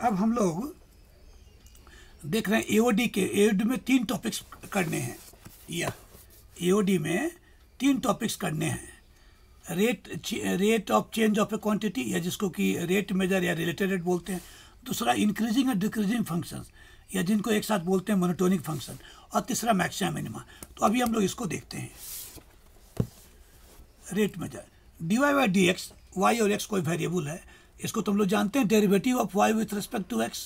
अब हम लोग देख रहे हैं एओडी में 3 टॉपिक्स करने हैं। या एओडी में 3 टॉपिक्स करने हैं। Rate of change of A quantity, या जिसको कि रेट मेजर या रिलेटेड रेट बोलते हैं। दूसरा इंक्रीजिंग और डिक्रीजिंग फंक्शंस, या जिनको एक साथ बोलते हैं मोनोटोनिक फंक्शन। और तीसरा मैक्सिमा मिनिमा। तो अभी हम लोग इसको देखते हैं। Rate measure dy by d x, y और एक्स कोई वेरिएबल है, इसको तुम लोग जानते हैं, derivative of y with respect to x।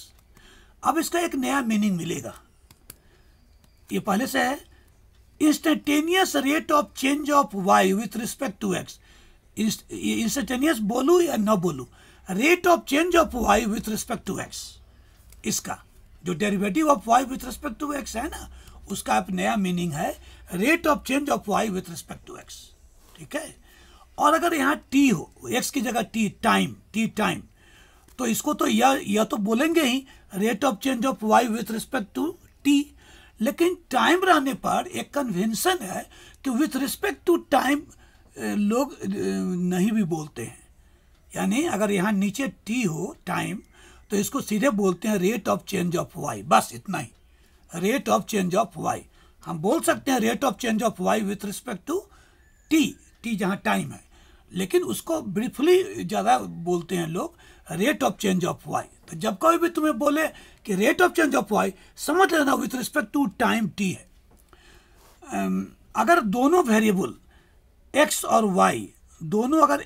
अब इसका एक नया मीनिंग मिलेगा, ये पहले से है। Instantaneous rate of change of y with respect to x। Instantaneous बोलूँ या ना बोलूँ, rate of change of y with respect to x, इसका जो derivative of y with respect to x है ना, उसका अब नया मीनिंग है rate of change of y with respect to x। ठीक है। और अगर यहाँ t हो, x की जगह t टाइम, तो इसको तो या तो बोलेंगे ही rate of change of y with respect to t। लेकिन टाइम रहने पर एक कन्वेंशन है कि विथ रिस्पेक्ट टू टाइम लोग नहीं भी बोलते हैं। यानी अगर यहाँ नीचे t हो टाइम, तो इसको सीधे बोलते हैं rate of change of y, बस इतना ही, rate of change of y। हम बोल सकते हैं rate of change of y with respect to t जहाँ टाइम है, लेकिन उसको ब्रीफली ज़्यादा बोलते हैं लोग rate of change of y। तो जब कोई भी तुम्हें बोले कि rate of change of y, समझ लेना with respect to time t है। अगर दोनों वेरिएबल x और y दोनों अगर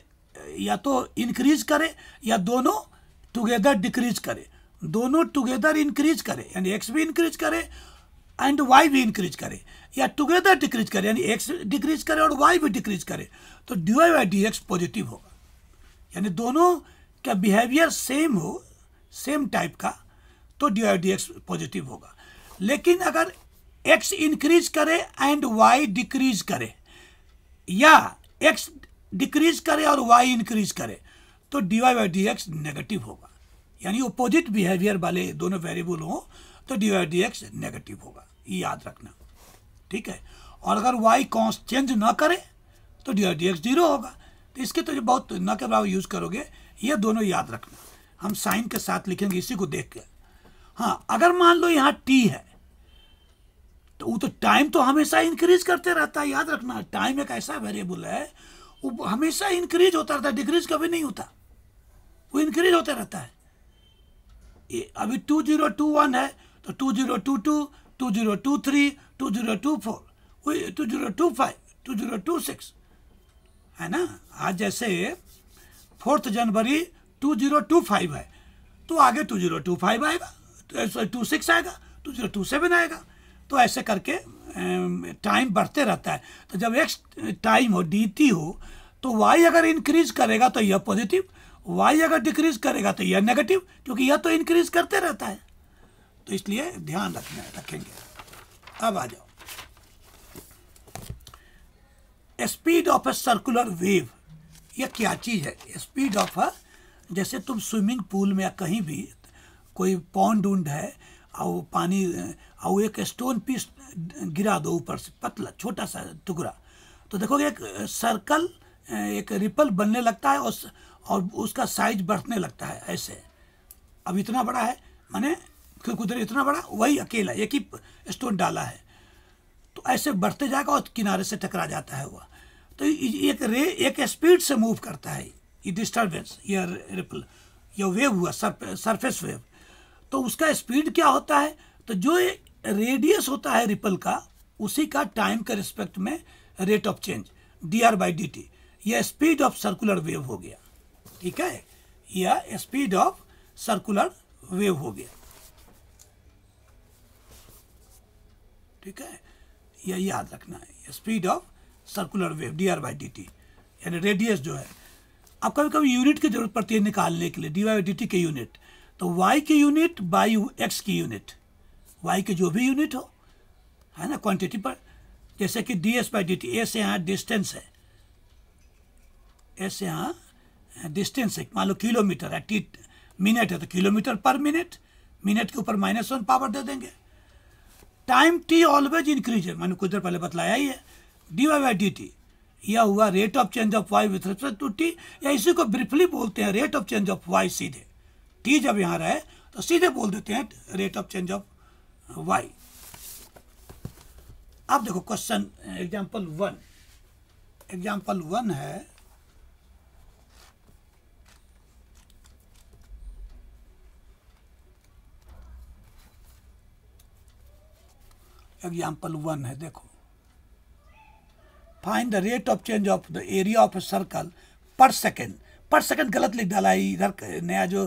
या तो इंक्रीज करे या दोनों टुगेदर डिक्रीज करे, दोनों टुगेदर इंक्रीज करे यानी x भी इंक्रीज करे एंड y भी इंक्रीज करे, या टुगेदर डिक्रीज करे यानी x डिक्रीज करे और y भी डिक्रीज करे, तो dy by d x positive होगा। यानी दोनों का बिहेवियर सेम हो, सेम टाइप का, तो dy by d x positive होगा। लेकिन अगर x इंक्रीज करे एंड y डिक्रीज करे, या x डिक्रीज करे और y इंक्रीज करे, तो dy by d x negative होगा। यानी अपोजिट बिहेवियर वाले दोनों वेरिएबल हो तो dy by d x negative होगा, ये याद रखना। ठीक है। और अगर y कॉन्स्ट चेंज ना करे तो dy बाई डी एक्स 0 होगा। तो इसके तो जो बहुत न के बराबर यूज करोगे, ये दोनों याद रखना। हम साइन के साथ लिखेंगे इसी को देख के। हाँ, अगर मान लो यहाँ t है, तो वो तो टाइम तो हमेशा इंक्रीज करते रहता है, याद रखना। टाइम एक ऐसा वेरिएबल है, वो हमेशा इंक्रीज होता रहता है, डिक्रीज कभी नहीं होता, वो इंक्रीज होता रहता है। अभी 2021 है तो 2022, 2023, 2024, 2025, 2026 है ना। आज जैसे 4 जनवरी 2025 है, तो आगे 2025 आएगा, तो 26 आएगा, 2027 आएगा। तो ऐसे करके टाइम बढ़ते रहता है। तो जब एक्स टाइम हो, dt हो, तो y अगर इंक्रीज करेगा तो यह पॉजिटिव, y अगर डिक्रीज करेगा तो यह नेगेटिव, क्योंकि यह तो इंक्रीज करते रहता है। तो इसलिए ध्यान रखेंगे। अब आ जाओ, speed of a circular wave, यह क्या चीज़ है? स्पीड ऑफ अ, जैसे तुम स्विमिंग पूल में या कहीं भी कोई पॉन्ड उंड है और पानी और एक स्टोन पीस गिरा दो ऊपर से, पतला छोटा सा टुकड़ा, तो देखोगे एक सर्कल, एक रिपल बनने लगता है और उसका साइज बढ़ने लगता है ऐसे। अब इतना बड़ा है, माने उधर इतना बड़ा, वही अकेला एक ही स्टोन डाला है, तो ऐसे बढ़ते जाएगा और किनारे से टकरा जाता है वह। तो एक स्पीड से मूव करता है ये डिस्टर्बेंस, ये रिपल, ये वेव हुआ, सरफेस वेव। तो उसका स्पीड क्या होता है? तो जो रेडियस होता है रिपल का, उसी का टाइम के रिस्पेक्ट में rate of change dr by d t, यह स्पीड ऑफ सर्कुलर वेव हो गया। ठीक है, यह स्पीड ऑफ सर्कुलर वेव हो गया। ठीक है, यह याद रखना है, speed of circular wave dr by d T, यानी रेडियस जो है। अब कभी कभी यूनिट की जरूरत पड़ती है निकालने के लिए, dy बाई डी टी के यूनिट, तो y की यूनिट बाई x की यूनिट, y के जो भी यूनिट हो, है ना, क्वांटिटी पर। जैसे कि ds बाई डी टी, ए से यहाँ डिस्टेंस है, ए से यहाँ डिस्टेंस है, मान लो किलोमीटर है, टी मिनट है तो किलोमीटर पर मिनट, मिनट के ऊपर -1 पावर दे देंगे। टाइम t ऑलवेज इंक्रीज है, मैंने कुछ देर पहले बतलाया ही है, dy बाई डी टी, यह हुआ rate of change of y with respect to t, या इसी को ब्रीफली बोलते हैं rate of change of y सीधे। t जब यहाँ रहे तो सीधे बोल देते हैं rate of change of y. अब देखो क्वेश्चन एग्जाम्पल 1 है, देखो, find the rate of change of the area of a circle per second. Per second गलत लिख डाला है इधर, नया जो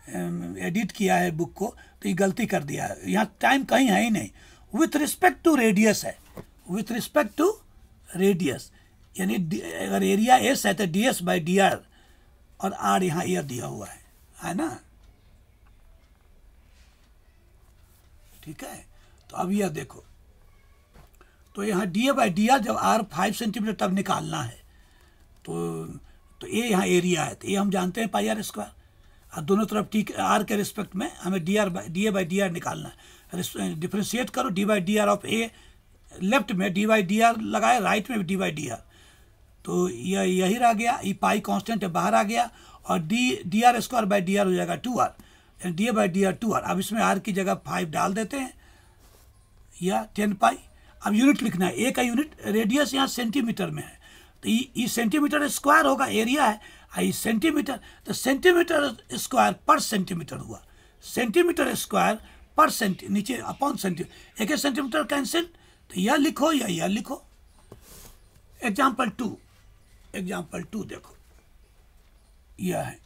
एडिट किया है बुक को, तो ये गलती कर दिया है, यहाँ टाइम कहीं है ही नहीं। विथ रिस्पेक्ट टू रेडियस है, विथ रिस्पेक्ट टू रेडियस, यानी अगर एरिया एस है तो ds बाई डी आर, और आर यहाँ एयर दिया हुआ है ना, ठीक है। तो अब यह देखो, तो यहाँ D A by D R जब आर 5 सेंटीमीटर तब निकालना है, तो ए यहाँ एरिया है, तो ये हम जानते हैं पाई आर स्क्वायर, और दोनों तरफ टी आर के रिस्पेक्ट में हमें D A by D R निकालना है। डिफ्रेंशिएट करो, d by D R of A, left में डी बाई डी आर लगाए, राइट में भी डी बाई डी आर, तो यही रह गया, ये पाई कांस्टेंट है बाहर आ गया, और D R square by D R हो जाएगा 2r, यानी D A by D R 2r। अब इसमें आर की जगह 5 डाल देते हैं, या 10 पाई। अब यूनिट लिखना है, ए का यूनिट रेडियस यहाँ सेंटीमीटर में है, तो ये सेंटीमीटर स्क्वायर होगा, एरिया है, ये सेंटीमीटर, तो सेंटीमीटर स्क्वायर पर सेंटीमीटर हुआ, सेंटीमीटर स्क्वायर पर नीचे अपॉन सेंटीमीटर, एक सेंटीमीटर कैंसिल, तो यह लिखो या यह लिखो। एग्जाम्पल 2 देखो, यह है,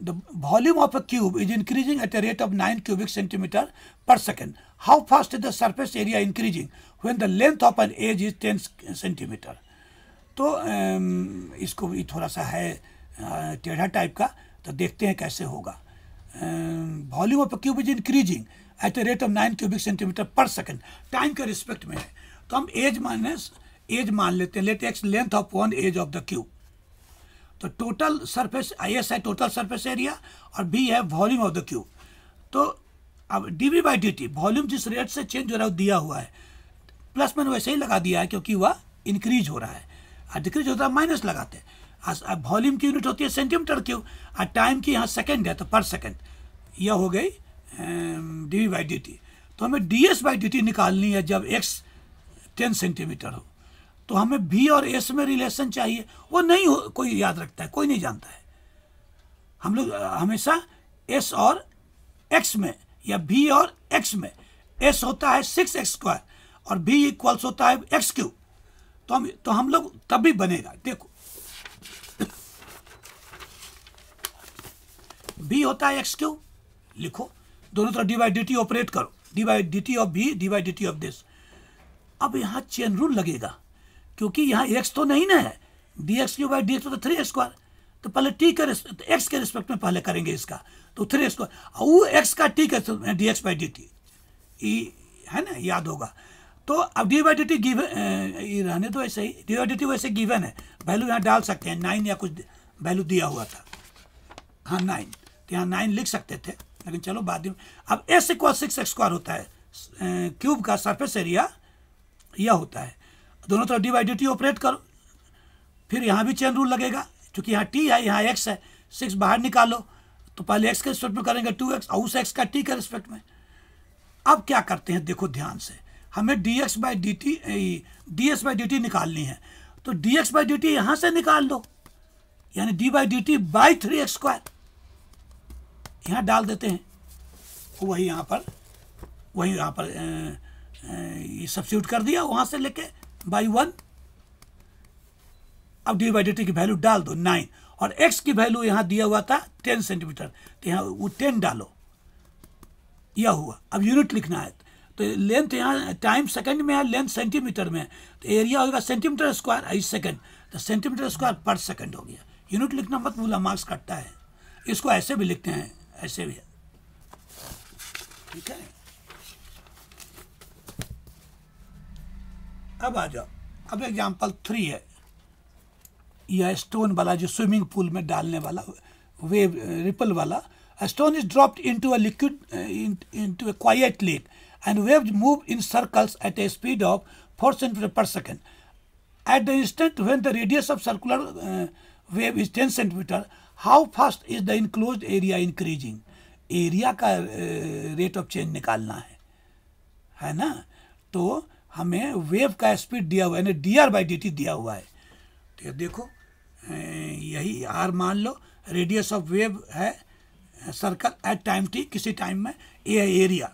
the volume of a cube is increasing at a rate of 9 cubic centimeter per second. How fast is the surface area increasing when the length of an edge is 10 centimeter? तो इसको भी थोड़ा सा है टेढ़ा टाइप का, तो देखते हैं कैसे होगा। Volume of a cube is increasing at a rate of 9 cubic centimeter per second, time के रिस्पेक्ट में है, तो हम एज मान लेते हैं, let x length of one edge of the cube. तो टोटल सरफेस एस है टोटल सरफेस एरिया, और बी है वॉल्यूम ऑफ द क्यूब। तो अब d by d t, volume जिस रेट से चेंज हो रहा है दिया हुआ है, प्लस मैंने वैसे ही लगा दिया है क्योंकि वह इंक्रीज हो रहा है, और डिक्रीज होता है माइनस लगाते हैं। वॉल्यूम की यूनिट होती है सेंटीमीटर क्यूब, और टाइम की यहाँ सेकेंड है तो पर सेकेंड, यह हो गई डी बाई डी टी। तो हमें D S by d T निकालनी है जब एक्स 10 सेंटीमीटर हो, तो हमें भी और एस में रिलेशन चाहिए, वो नहीं हो, कोई याद रखता है, कोई नहीं जानता है। हम लोग हमेशा एस और एक्स में, या भी और एक्स में, एस होता है 6x स्क्वायर और भी इक्वल्स होता है एक्स क्यूब, तो हम लोग तब भी बनेगा। देखो भी होता है एक्स क्यूब, लिखो, दोनों तरफ d by d t operate करो, d by d t of भी, d by d t of this. अब यहाँ चेन रूल लगेगा, क्योंकि यहाँ x तो नहीं ना है, D x Q by d x तो 3x स्क्वायर, तो पहले t के x के रिस्पेक्ट में पहले करेंगे इसका, तो 3x स्क्वायर, वो x का t के D x by d T है ना, याद होगा। तो अब d by d T given रहने दो ऐसे ही, डी बाई डी टी वैसे गिवन है, वैल्यू यहाँ डाल सकते हैं, 9 या कुछ वैल्यू दिया हुआ था, हाँ 9, तो यहाँ 9 लिख सकते थे, लेकिन चलो बाद में। अब s इक्वल 6x स्क्वायर होता है, क्यूब का सरफेस एरिया यह होता है, दोनों तरफ d by d t operate करो, फिर यहाँ भी चेन रूल लगेगा, क्योंकि यहाँ टी है यहाँ एक्स है, 6 बाहर निकालो, तो पहले एक्स के रिस्पेक्ट में करेंगे 2x, और उस एक्स का टी के रिस्पेक्ट में। अब क्या करते हैं, देखो ध्यान से, हमें D x by d T, D S by d T निकालनी है, तो D x by d T यहाँ से निकाल दो, यानी D by d T by 3x square यहाँ डाल देते हैं, वही यहाँ पर ये सब्स्टिट्यूट कर दिया, वहाँ से लेके बाई 1। अब डी बाई डी टी की वैल्यू डाल दो 9, और x की वैल्यू यहाँ दिया हुआ था 10 सेंटीमीटर, तो यहाँ वो 10 डालो, यह हुआ। अब यूनिट लिखना है, तो लेंथ यहाँ टाइम सेकंड में है, लेंथ सेंटीमीटर में है, तो एरिया होगा सेंटीमीटर स्क्वायर इस सेकंड, तो सेंटीमीटर स्क्वायर पर सेकंड हो गया। यूनिट लिखना मत भूलना, मार्क्स कटता है। इसको ऐसे भी लिखते हैं, ऐसे भी, ठीक है। अब आ जाओ, अब एग्जाम्पल 3 है, यह स्टोन वाला जो स्विमिंग पूल में डालने वाला वेव रिपल वाला। A stone is dropped into a liquid into a quiet lake and waves move in circles at a speed of 4 centimeters per second. At the instant when the radius of circular wave is 10 centimeters, how fast is the enclosed area increasing? Area का rate of change निकालना है ना। तो हमें wave का speed दिया हुआ है, यानी dr/dt दिया हुआ है। तो ये देखो यही r मान लो, रेडियस ऑफ वेव है सर्कल एट टाइम t, किसी टाइम में, ये है एरिया।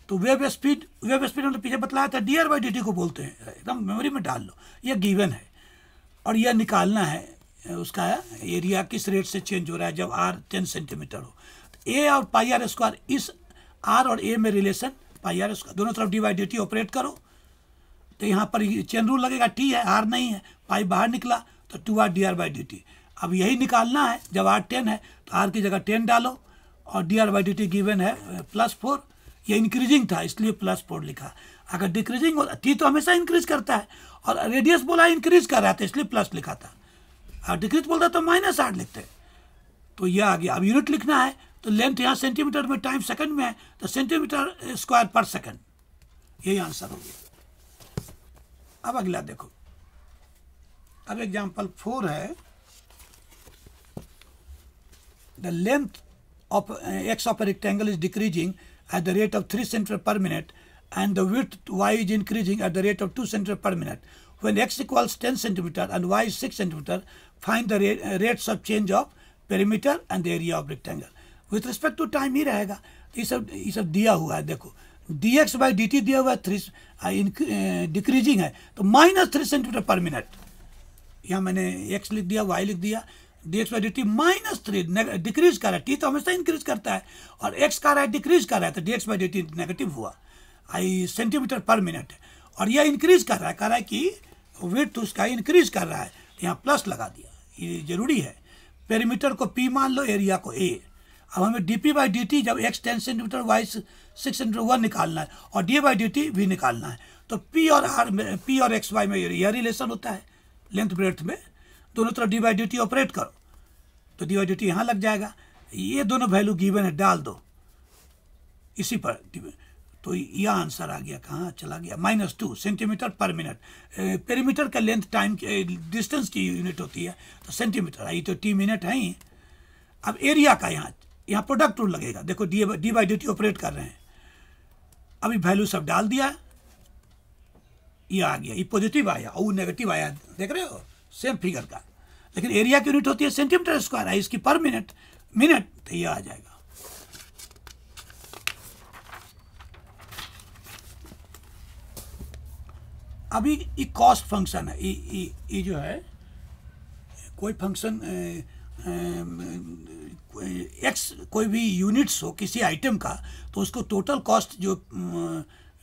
तो वेव स्पीड हमने पीछे बतलाया था dr/dt को बोलते हैं, एकदम मेमोरी में डाल लो, ये गिवन है। और यह निकालना है उसका एरिया किस रेट से चेंज हो रहा है जब r 10 सेंटीमीटर हो। तो a और पाई आर स्क्वायर, इस r और a में रिलेशन पाई आर स्क्वायर, दोनों तरफ d/dt ऑपरेट करो। तो यहाँ पर चेन रूल लगेगा, t है r नहीं है, पाई बाहर निकला तो 2r dr/dt। अब यही निकालना है, जब r 10 है तो r की जगह 10 डालो, और dr/dt गिवन है +4। ये इंक्रीजिंग था इसलिए +4 लिखा। अगर डिक्रीजिंग हो, t तो हमेशा इंक्रीज करता है, और रेडियस बोला इंक्रीज कर रहा था इसलिए प्लस लिखा था, और डिक्रीज बोलता तो -8 लिखते। तो यह आ गया। अब यूनिट लिखना है तो लेंथ यहाँ सेंटीमीटर में, टाइम सेकंड में है, तो सेंटीमीटर स्क्वायर पर सेकंड, यही आंसर हो गया। अब अगला देखो, अब एग्जाम्पल 4 है, the length of x of a rectangle is decreasing at the rate of 3 centimeters per minute and the width y is increasing at the rate of 2 centimeters per minute. When x equals 10 centimeters and y is 6 centimeters, find the rates of change of perimeter and the area of rectangle. With respect to time ही रहेगा। ये सब दिया हुआ है, देखो dx/dt दिया हुआ है, 3 डिक्रीजिंग है तो -3 सेंटीमीटर पर मिनट। यहाँ मैंने x लिख दिया, y लिख दिया, dx/dt -3 डिक्रीज कर रहा है, t तो हमेशा इंक्रीज करता है, और x का रहा है डिक्रीज कर रहा है, तो dx/dt नेगेटिव हुआ, आई सेंटीमीटर पर मिनट है। और यह इंक्रीज कर रहा है, कह रहा है कि विड्थ उसका इंक्रीज कर रहा है, तो यहाँ प्लस लगा दिया, ये जरूरी है। पेरीमीटर को p मान लो, एरिया को a। अब हमें dp/dt जब x 10 सेंटीमीटर y 6 सेंटीमीटर 1 निकालना है, और d/dt भी निकालना है। तो p और xy में यह रिलेशन होता है, लेंथ ब्रेड्थ में, दोनों तरफ d/dt ऑपरेट करो, तो d/dt यहाँ लग जाएगा। ये दोनों वैल्यू गिवन है, डाल दो इसी पर, तो यह आंसर आ गया, कहाँ चला गया, -2 सेंटीमीटर पर मिनट। पेरीमीटर का लेंथ टाइम डिस्टेंस की यूनिट होती है, तो सेंटीमीटर आई, तो t मिनट है ही। अब एरिया का यहाँ प्रोडक्ट रूल लगेगा, देखो d/dt ऑपरेट कर रहे हैं। अभी वैल्यू सब डाल दिया, ये आ गया, ये पॉजिटिव आया और नेगेटिव आया, देख रहे हो, सेम फिगर का। लेकिन एरिया की यूनिट होती है सेंटीमीटर स्क्वायर, है इसकी पर मिनट, तो ये आ जाएगा। अभी ये कॉस्ट फंक्शन है, ये जो है कोई फंक्शन एक्स, कोई भी यूनिट्स हो किसी आइटम का, तो उसको टोटल कॉस्ट जो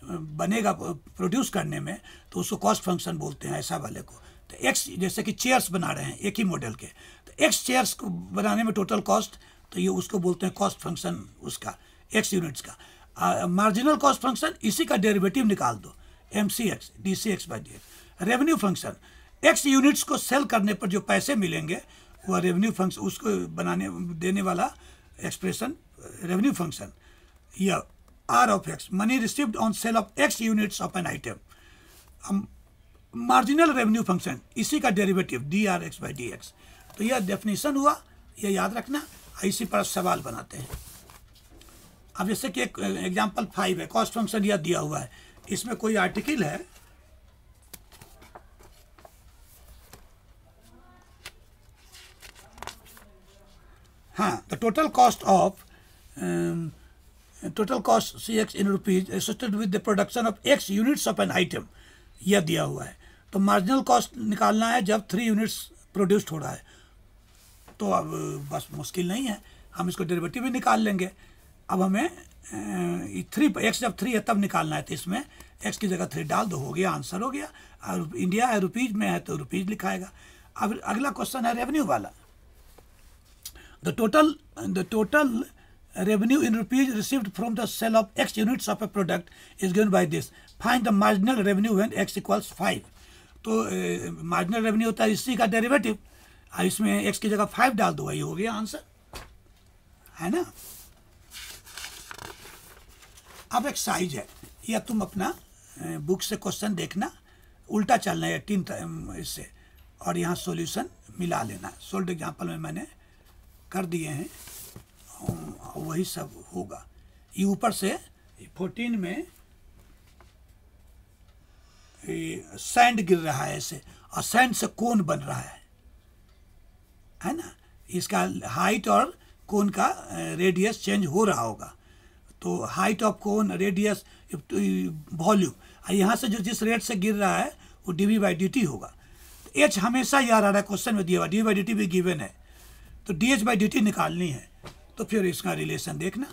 बनेगा प्रोड्यूस करने में, तो उसको कॉस्ट फंक्शन बोलते हैं, ऐसा वाले को। तो एक्स, जैसे कि चेयर्स बना रहे हैं एक ही मॉडल के, तो एक्स चेयर्स को बनाने में टोटल कॉस्ट, तो ये उसको बोलते हैं कॉस्ट फंक्शन, उसका एक्स यूनिट्स का। मार्जिनल कॉस्ट फंक्शन, इसी का डेरिवेटिव निकाल दो, mcx dcx/dx। Revenue function, x units को सेल करने पर जो पैसे मिलेंगे वह रेवेन्यू फंक्शन, उसको देने वाला एक्सप्रेशन रेवेन्यू फंक्शन। या r of x, money received on sale of x units of an item. Marginal revenue function, इसी का डेरिवेटिव drx/dx। तो यह डेफिनेशन हुआ, यह याद रखना, इसी पर सवाल बनाते हैं। अब जैसे कि एक एग्जाम्पल 5 है, कॉस्ट फंक्शन यह दिया हुआ है, इसमें कोई आर्टिकल है, हाँ, the total cost cx in rupees associated with the production of x units of an item, यह दिया हुआ है। तो मार्जिनल कॉस्ट निकालना है जब 3 यूनिट्स प्रोड्यूस्ड हो रहा है, तो अब बस मुश्किल नहीं है, हम इसको डेरिवेटिव भी निकाल लेंगे। अब हमें 3x जब 3 है तब निकालना है, तो इसमें x की जगह 3 डाल दो, हो गया, आंसर हो गया। और इंडिया है, रुपीज में है तो रुपीज लिखाएगा। अब अगला क्वेश्चन है रेवेन्यू वाला। The total revenue in rupees received from the sale of x units of a product is given by this. Find the marginal revenue when x equals 5. तो marginal revenue होता है इसी का derivative, इसमें x की जगह 5 डाल दो, ये हो गया आंसर, है ना। अब एक साइज है, या तुम अपना बुक से क्वेश्चन देखना, उल्टा चलना है 18 इससे, और यहाँ सॉल्यूशन मिला लेना। सोल्ड एग्जाम्पल में मैंने कर दिए हैं, वही सब होगा। ये ऊपर से 14 में सैंड गिर रहा है ऐसे, और सैंड से कोन बन रहा है ना। इसका हाइट और कोन का रेडियस चेंज हो रहा होगा। तो height of cone, radius, volume, यहाँ से जो जिस रेट से गिर रहा है वो dv/dt होगा। तो h हमेशा याद आ रहा है, क्वेश्चन में दिया हुआ dv/dt भी गिवन है, तो dh/dt निकालनी है। तो फिर इसका रिलेशन देखना।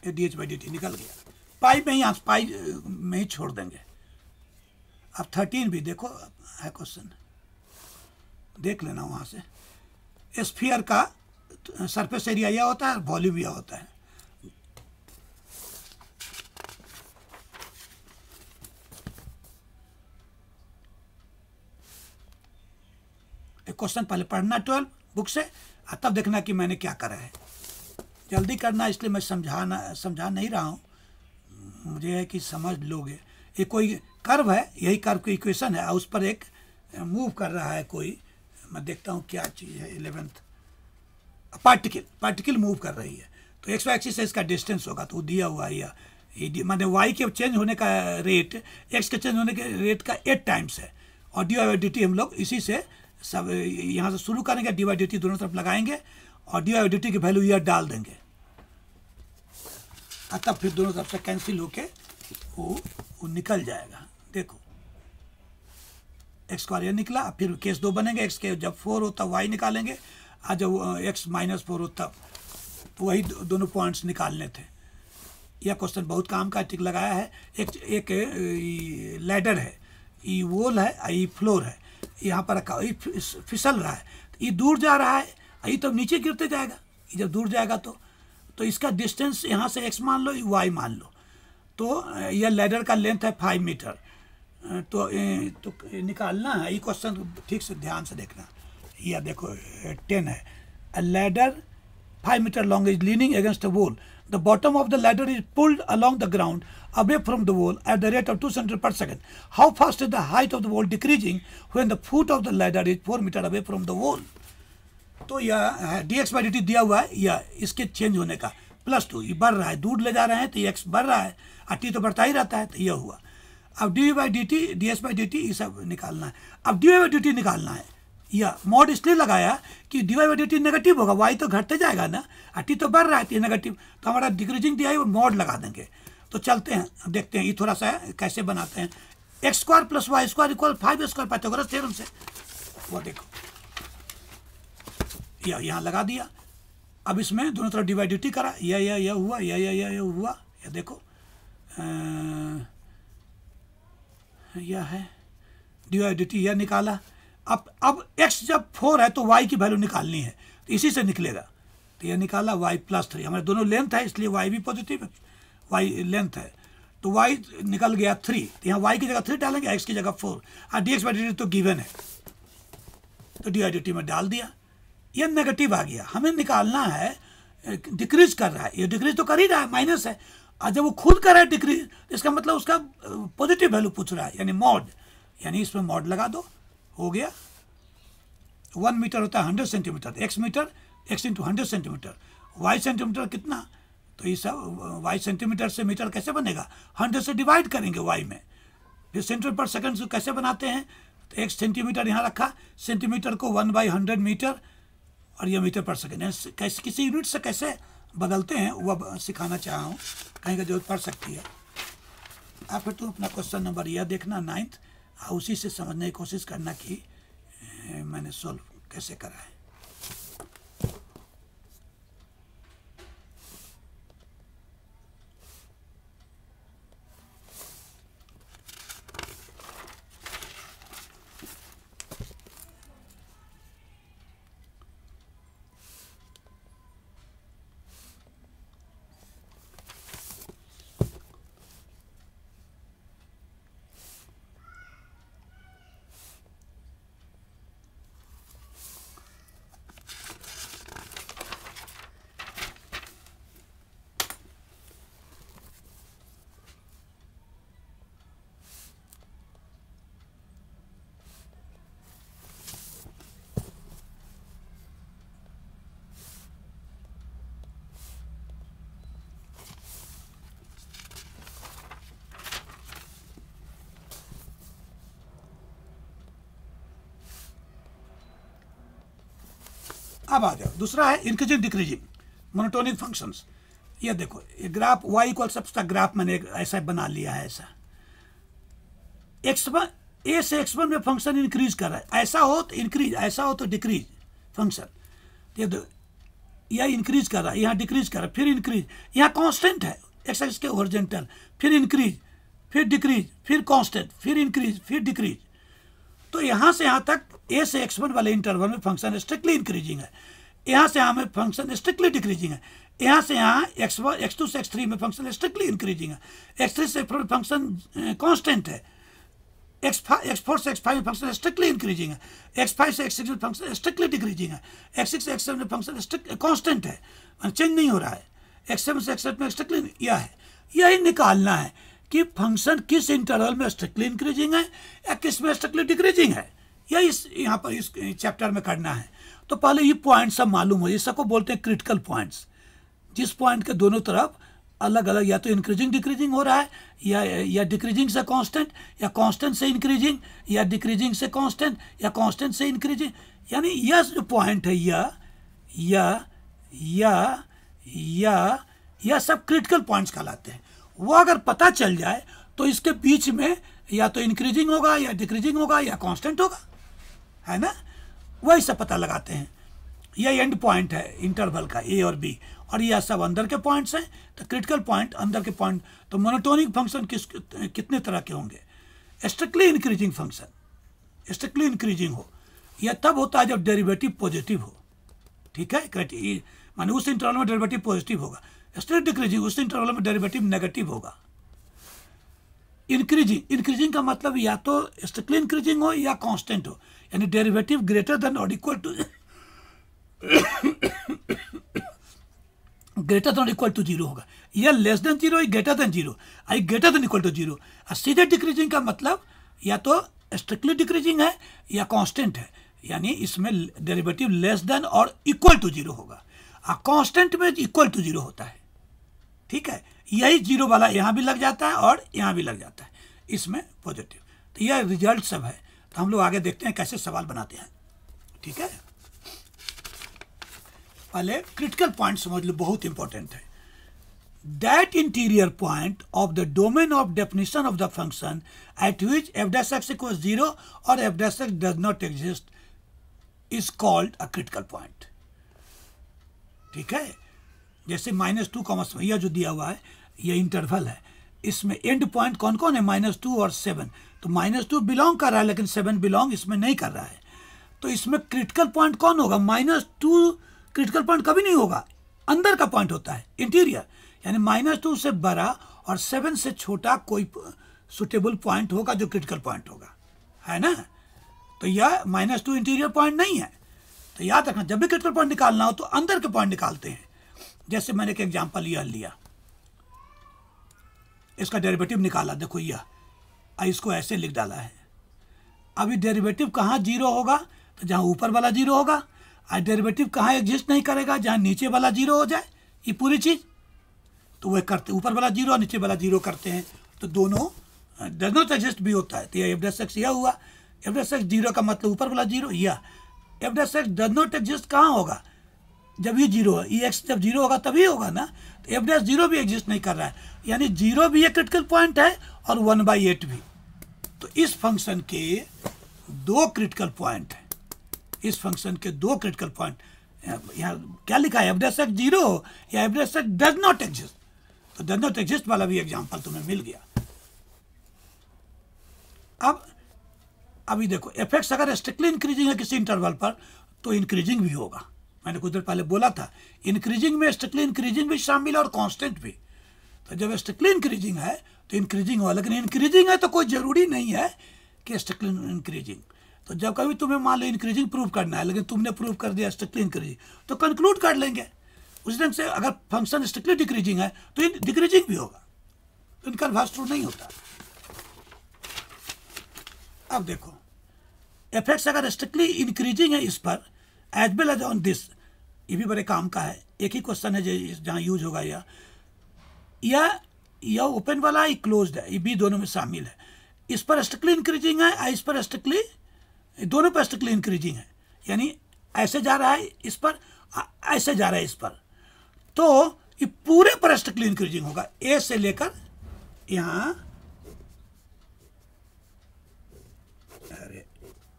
dh/dt निकल गया। पाई में ही पाई में ही छोड़ देंगे। अब 13 भी देखो है क्वेश्चन, देख लेना वहां से। स्फीयर का सरफेस एरिया यह होता है, वॉल्यूम यह होता है। एक क्वेश्चन पहले पढ़ना 12 बुक से, और तब देखना कि मैंने क्या करा है। जल्दी करना, इसलिए मैं समझा नहीं रहा हूँ, मुझे है कि समझ लोगे। ये कोई कर्व है, यही कर्व की इक्वेशन है, और उस पर एक मूव कर रहा है कोई, मैं देखता हूँ क्या चीज़ है। 11th पार्टिकल मूव कर रही है, तो एक्स वाई एक्सिस से इसका डिस्टेंस होगा, तो दिया हुआ है ये माने वाई के चेंज होने का रेट एक्स के चेंज होने के रेट का 8 टाइम्स है। और dy/dt हम लोग इसी से सब यहाँ से शुरू करेंगे, dy/dt दोनों तरफ लगाएंगे और dy/dt की वैल्यू यह डाल देंगे, और तब फिर दोनों तरफ से कैंसिल होके वो निकल जाएगा। देखो x² यह निकला, फिर केस 2 बनेंगे। x के जब 4 हो तब y निकालेंगे, और जब x - 4 हो तब, तो वही दोनों पॉइंट्स निकालने थे। यह क्वेश्चन बहुत काम का टिक लगाया है। एक लैडर है, ये वॉल है, ये फ्लोर है, यहाँ पर रखा, ये फिसल रहा है, ये दूर जा रहा है, ये तो नीचे गिरते जाएगा। ये जब दूर जाएगा तो इसका डिस्टेंस यहाँ से x मान लो, y मान लो। तो यह लैडर का लेंथ है 5 मीटर। तो निकालना है। ये क्वेश्चन ठीक से ध्यान से देखना। यह देखो 10 है। A ladder 5 metre long is leaning against a wall. The bottom of the ladder is pulled along the ground away from the wall at the rate of 2 centimeters per second. How fast is the height of the wall decreasing when the foot of the ladder is 4 meter away from the wall? तो यह dx/dt दिया हुआ है, या इसके change होने का +2, ये बढ़ रहा है, दूर ले जा रहे हैं तो ये x बढ़ रहा है, और t तो बढ़ता ही रहता है, तो यह हुआ। अब dv/dt ds/dt ये सब निकालना है। अब dv/dt निकालना है, या मॉड इसलिए लगाया कि dv/dt नेगेटिव होगा, y तो घटते जाएगा ना, और t तो बढ़ रहा है, तो नेगेटिव, तो हमारा डिक्रीजिंग दिया है, वो मॉड लगा देंगे। तो चलते हैं, देखते हैं ये थोड़ा सा कैसे बनाते हैं। x² + y² = 5² पाइथागोरस थ्योरम से, वो देखो यहाँ लगा दिया। अब इसमें दोनों तरफ dv/dt करा, यह हुआ, यह हुआ, यह देखो यह है dv/dt, यह निकाला। अब x जब 4 है तो y की वैल्यू निकालनी है, तो इसी से निकलेगा। तो यह निकाला y +3, हमारे दोनों लेंथ है, इसलिए y भी पॉजिटिव है, y लेंथ है, तो y निकल गया 3। तो यहाँ y की जगह 3 डालेंगे, x की जगह 4, और dx/dt तो गिवन है, तो dv/dt में डाल दिया। यह नेगेटिव आ गया, हमें निकालना है, डिक्रीज कर रहा है, ये डिक्रीज तो कर ही रहा है, माइनस है, और जब वो खुद कर रहा है डिक्रीज, इसका मतलब उसका पॉजिटिव वैल्यू पूछ रहा है, यानी मॉड, यानी इसमें मॉड लगा दो, हो गया। 1 मीटर होता है 100 centimetre, x metre, x × 100 centimetre, y centimetre कितना, तो ये सब y सेंटीमीटर से मीटर कैसे बनेगा, 100 से डिवाइड करेंगे y में। फिर सेंटीमीटर पर सेकंड से कैसे बनाते हैं, तो 1 सेंटीमीटर यहाँ रखा, सेंटीमीटर को 1/100 मीटर, और यह मीटर पर सेकंड, कैसे किसी यूनिट से कैसे बदलते हैं वह सिखाना चाहा हूँ, कहीं का जरूरत पड़ सकती है। अब फिर तुम अपना क्वेश्चन नंबर यह देखना 9th, और उसी से समझने की कोशिश करना कि मैंने सॉल्व कैसे करा है। अब आ जाओ, दूसरा है इंक्रीजिंग डिक्रीजिंग मोनोटोनिक फंक्शंस। ये देखो, ये ग्राफ y इक्वल सबका ग्राफ मैंने ऐसा बना लिया है। ऐसा x1 a से x1 में फंक्शन इंक्रीज कर रहा है, ऐसा हो तो इंक्रीज, ऐसा हो तो डिक्रीज फंक्शन। ये यह इंक्रीज कर रहा है, यहाँ डिक्रीज कर रहा है, फिर इंक्रीज, यहाँ कांस्टेंट है एक्स एक्स के हॉरिजॉन्टल, फिर इंक्रीज, फिर डिक्रीज, फिर कांस्टेंट, फिर इंक्रीज, फिर डिक्रीज। तो यहाँ से यहाँ तक a से x1 वाले इंटरवल में फंक्शन स्ट्रिक्टली इंक्रीजिंग है, यहाँ से यहाँ में फंक्शन स्ट्रिक्टली डिक्रीजिंग है, यहाँ से यहाँ x1 x2 से x3 में फंक्शन स्ट्रिक्टली इंक्रीजिंग है, x3 से x4 फंक्शन कांस्टेंट है, x4 से x5 में फंक्शन स्ट्रिक्टली इंक्रीजिंग है, x5 से x6 में फंक्शन स्ट्रिक्टली डिक्रीजिंग है, x6 से x7 में फंक्शन स्ट्रिक्ट कांस्टेंट है, चेंज नहीं हो रहा है, x7 से x8 में स्ट्रिक्टली यह है। यही निकालना है कि फंक्शन किस इंटरवल में स्ट्रिक्टली इंक्रीजिंग है या किस में स्ट्रिक्टली डिक्रीजिंग है, यही यहाँ पर इस चैप्टर में करना है। तो पहले ये पॉइंट सब मालूम हो, ये सबको बोलते हैं क्रिटिकल पॉइंट्स, जिस पॉइंट के दोनों तरफ अलग अलग या तो इंक्रीजिंग डिक्रीजिंग हो रहा है, या डिक्रीजिंग से कांस्टेंट, या कांस्टेंट से इंक्रीजिंग, या डिक्रीजिंग से कांस्टेंट, या कांस्टेंट से इंक्रीजिंग। यानी यह जो पॉइंट है यह सब क्रिटिकल पॉइंट्स कहलाते हैं। वो अगर पता चल जाए तो इसके बीच में या तो इंक्रीजिंग होगा, या डिक्रीजिंग होगा, या कांस्टेंट होगा, है ना। वही सब पता लगाते हैं। यह एंड पॉइंट है इंटरवल का ए और बी, और यह सब अंदर के पॉइंट्स हैं। तो क्रिटिकल पॉइंट अंदर के पॉइंट। तो मोनोटोनिक फंक्शन कितने तरह के होंगे? Strictly increasing function, strictly increasing हो, यह तब होता है जब डेरिवेटिव पॉजिटिव हो, ठीक है, माने उस इंटरवल में डेरिवेटिव पॉजिटिव होगा। स्ट्रिक्ट डिक्रीजिंग, उस इंटरवल में डेरिवेटिव नेगेटिव होगा। इंक्रीजिंग का मतलब या तो स्ट्रिक्टली इंक्रीजिंग हो या कांस्टेंट हो, यानी डेरिवेटिव ग्रेटर देन और इक्वल टू जीरो होगा, या less than zero, greater than zero, I greater than equal to zero. सीधे डिक्रीजिंग का मतलब या तो स्ट्रिक्टली डिक्रीजिंग है या कांस्टेंट है, यानी इसमें डेरिवेटिव लेस देन और इक्वल टू जीरो होगा। कांस्टेंट में इक्वल टू जीरो होता है, ठीक है। यही जीरो वाला यहाँ भी लग जाता है और यहाँ भी लग जाता है, इसमें पॉजिटिव। तो यह रिजल्ट सब है। तो हम लोग आगे देखते हैं कैसे सवाल बनाते हैं, ठीक है। पहले क्रिटिकल पॉइंट समझ लो, बहुत इंपॉर्टेंट है। That interior point of the domain of definition of the function at which f dash x equals 0 और f dash x does not exist is called a critical point, ठीक है। जैसे -2, यह जो दिया हुआ है यह इंटरवल है, इसमें एंड पॉइंट कौन कौन है? -2 और 7। तो -2 बिलोंग कर रहा है लेकिन 7 बिलोंग इसमें नहीं कर रहा है। तो इसमें क्रिटिकल पॉइंट कौन होगा? -2 क्रिटिकल पॉइंट कभी नहीं होगा, अंदर का पॉइंट होता है, इंटीरियर। यानी -2 से बड़ा और 7 से छोटा कोई सुटेबल पॉइंट होगा जो क्रिटिकल पॉइंट होगा, है ना। तो यह -2 इंटीरियर पॉइंट नहीं है। तो याद रखना, जब भी क्रिटिकल पॉइंट निकालना हो तो अंदर के पॉइंट निकालते हैं। जैसे मैंने एक एग्जांपल यह लिया, इसका डेरिवेटिव निकाला, देखो यह, इसको ऐसे लिख डाला है। अभी डेरिवेटिव कहाँ जीरो होगा? तो जहाँ ऊपर वाला जीरो होगा। और डेरिवेटिव कहाँ एग्जिस्ट नहीं करेगा? जहाँ नीचे वाला जीरो हो जाए, ये पूरी चीज़। तो वह करते, ऊपर वाला जीरो और नीचे वाला जीरो करते हैं, तो दोनों डज नॉट एग्जिस्ट भी होता है। तो यह f dash x यह हुआ। f dash x जीरो का मतलब ऊपर वाला जीरो, यह f dash x does not exist कहाँ होगा? जब ये जीरो है, ये x जब जीरो होगा तभी होगा ना। तो f dash जीरो भी एग्जिस्ट नहीं कर रहा है, यानी जीरो भी एक क्रिटिकल पॉइंट है और 1/8 भी। तो इस फंक्शन के दो क्रिटिकल पॉइंट है, इस फंक्शन के दो क्रिटिकल पॉइंट। यहाँ क्या लिखा है? f dash x जीरो या f dash x does not exist. तो डज नॉट एग्जिस्ट वाला भी एग्जाम्पल तुम्हें मिल गया। अब अभी देखो, f(x) अगर स्ट्रिक्टली इंक्रीजिंग है किसी इंटरवल पर तो इंक्रीजिंग भी होगा। मैंने कुछ देर पहले बोला था, इंक्रीजिंग में स्ट्रिक्टली इंक्रीजिंग भी शामिल है और कांस्टेंट भी। तो जब स्ट्रिक्टली इंक्रीजिंग है तो इंक्रीजिंग होगा, लेकिन इंक्रीजिंग है तो कोई ज़रूरी नहीं है कि स्ट्रिक्टली इंक्रीजिंग। तो जब कभी तुम्हें मान लो इंक्रीजिंग प्रूव करना है, लेकिन तुमने प्रूव कर दिया स्ट्रिक्टली इंक्रीजिंग, तो कंक्लूड कर लेंगे उस ढंग से। अगर फंक्शन स्ट्रिक्टली डिक्रीजिंग है तो डिक्रीजिंग भी होगा, इनका भाष ट्रू नहीं होता। अब देखो, f(x) अगर स्ट्रिक्टली इंक्रीजिंग है इस पर as well as on this, ये भी बड़े काम का है। एक ही क्वेश्चन है जहाँ यूज होगा यह ओपन वाला है, क्लोज्ड है, ये भी दोनों में शामिल है। इस पर स्ट्रिक्टली इंक्रीजिंग है, इस पर स्ट्रिक्टली, दोनों पर स्ट्रिक्टली इंक्रीजिंग है। यानी ऐसे जा रहा है इस पर, ऐसे जा रहा है इस पर, तो ये पूरे पर स्ट्रिक्टली इंक्रीजिंग होगा, ए से लेकर यहां, अरे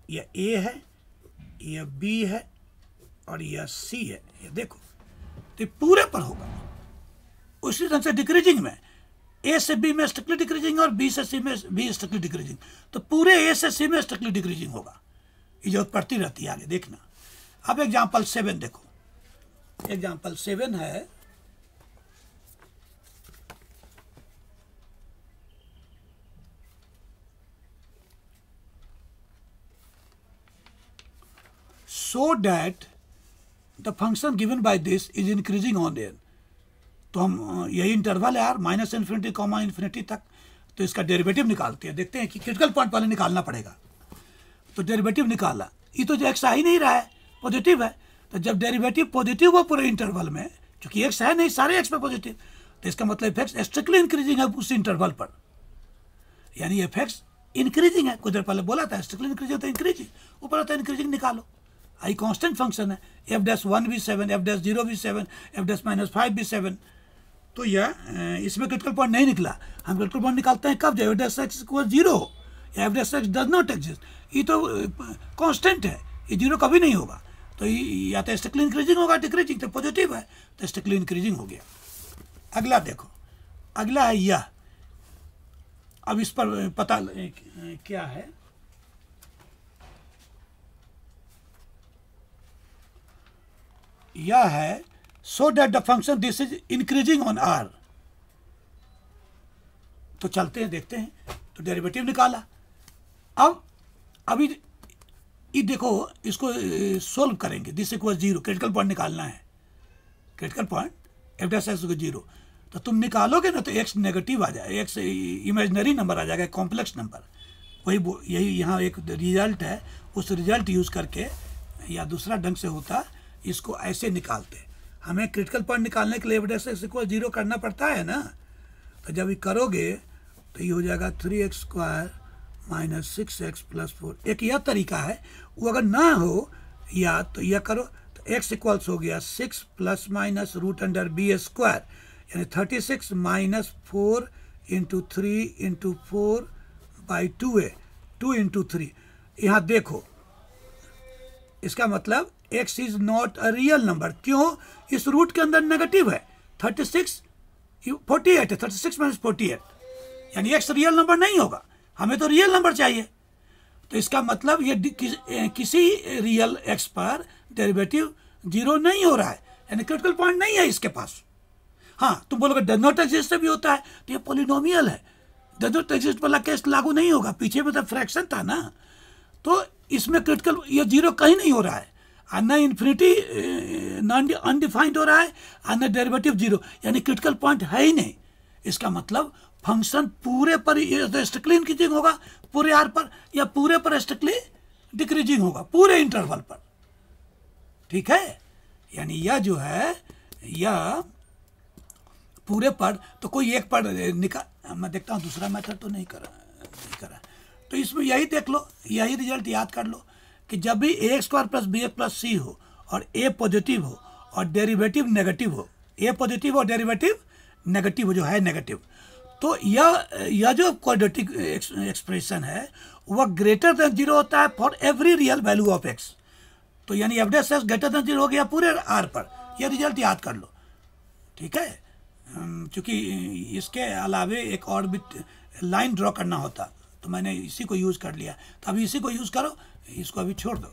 यह ए है, यह बी है और यह सी है, ये देखो, तो ये पूरे पर होगा। उसी ढंग से डिक्रीजिंग में ए से बी में स्ट्रिक्टली डिक्रीजिंग और बी से सी में बी स्ट्रिक्टली डिक्रीजिंग, तो पूरे ए से सी में स्ट्रिक्टली डिक्रीजिंग होगा। ये जरूरत पड़ती रहती है आगे, देखना। अब एग्जाम्पल 7 देखो, एग्जाम्पल 7 है, so that the function given by this is increasing on n। तो हम यही इंटरवल है यार, माइनस इन्फिनिटी कॉमा इन्फिनिटी तक, तो इसका डेरिवेटिव निकालते हैं, देखते हैं कि क्रिटिकल पॉइंट पहले निकालना पड़ेगा। तो डेरिवेटिव निकाला, ये तो जो एक्स आ ही नहीं रहा है, पॉजिटिव है, तो जब डेरिवेटिव पॉजिटिव हो पूरे इंटरवल में, क्योंकि एक्स है नहीं, सारे एक्स पे पॉजिटिव, तो इसका मतलब एक्स स्ट्रिक्टली इंक्रीजिंग है उस इंटरवल पर, यानी एफ एक्स इंक्रीजिंग है। कुछ देर पहले बोला था स्ट्रिक्टली इंक्रीजिंग, तो इंक्रीजिंग ऊपर आता है, इंक्रीजिंग निकालो। आई कांस्टेंट फंक्शन है, एफ डैश 1 भी 7, एफ डैश 0 भी 7, एफ डैश -5 भी 7, तो यह इसमें क्रिटिकल पॉइंट नहीं निकला। हम क्रिटिकल पॉइंट निकालते हैं कब, जब एफ डैश एक्स इक्वल 0 या F dash x does not exist, ये तो कांस्टेंट है, ये 0 कभी नहीं होगा, तो या तो स्ट्रिक्टली इंक्रीजिंग होगा, डिक्रीजिंग, तो पॉजिटिव है तो स्ट्रिक्टली इंक्रीजिंग हो गया। अगला देखो, अगला है यह, अब इस पर पता क्या है, यह है so that the function this is increasing on r। तो चलते हैं देखते हैं, तो डेरिवेटिव निकाला। अब अभी ये देखो, इसको सोल्व करेंगे, दिस इक्वल 0, क्रिटिकल पॉइंट निकालना है, critical point F dash x equal 0, तो तुम निकालोगे ना तो एक्स नेगेटिव आ जाएगा, एक्स इमेजिनरी नंबर आ जाएगा, कॉम्प्लेक्स नंबर, वही यही यहाँ एक रिजल्ट है, उस रिजल्ट यूज करके या दूसरा ढंग से होता, इसको ऐसे निकालते। हमें क्रिटिकल पॉइंट निकालने के लिए एफ डैश एक्स इक्वल 0 करना पड़ता है ना, तो जब ये करोगे तो ये हो जाएगा 3x² - 6x + 4। एक यह तरीका है, वो अगर ना हो या तो यह करो, तो x इक्वल्स हो गया 6 ± √b², यानी 36 - 4 × 3 × 4/2a, 2 × 3। यहाँ देखो, इसका मतलब x is not a real number, क्यों, इस रूट के अंदर नेगेटिव है, 36 48 है, 36 - 48, यानी x रियल नंबर नहीं होगा, हमें तो रियल नंबर चाहिए। तो इसका मतलब ये किसी रियल x पर डेरिवेटिव 0 नहीं हो रहा है, यानी क्रिटिकल पॉइंट नहीं है इसके पास। हाँ, तुम बोलोगे डज नॉट एग्जिस्ट भी होता है, तो ये पॉलिनोमियल है, डज नॉट एग्जिस्ट वाला केस लागू नहीं होगा, पीछे में तो फ्रैक्शन था ना, तो इसमें क्रिटिकल ये 0 कहीं नहीं हो रहा है, न इन्फिनिटी अनडिफाइंड हो रहा है, न डेरिवेटिव 0, यानी क्रिटिकल पॉइंट है ही नहीं। इसका मतलब फंक्शन पूरे पर स्ट्रिक्टली इंक्रीजिंग होगा पूरे आर पर, या पूरे पर स्ट्रिक्टली डिक्रीजिंग होगा पूरे इंटरवल पर, ठीक है। यानी यह जो है, यह पूरे पर, तो कोई एक पर निकाल, मैं देखता हूँ दूसरा मेथड तो नहीं करा, तो इसमें यही देख लो, यही रिजल्ट याद कर लो कि जब भी ax² + bx + c हो और a पॉजिटिव हो और डेरिवेटिव नेगेटिव हो, a पॉजिटिव और डेरिवेटिव नेगेटिव हो, जो है नेगेटिव, तो यह जो क्वाड्रेटिक एक्सप्रेशन है वह ग्रेटर देन 0 होता है for every real value of x। तो यानी F dash x greater than 0 हो गया पूरे r पर, यह रिजल्ट याद कर लो, ठीक है। क्योंकि इसके अलावे एक और भी लाइन ड्रॉ करना होता, तो मैंने इसी को यूज़ कर लिया, तो अभी इसी को यूज़ करो, इसको अभी छोड़ दो।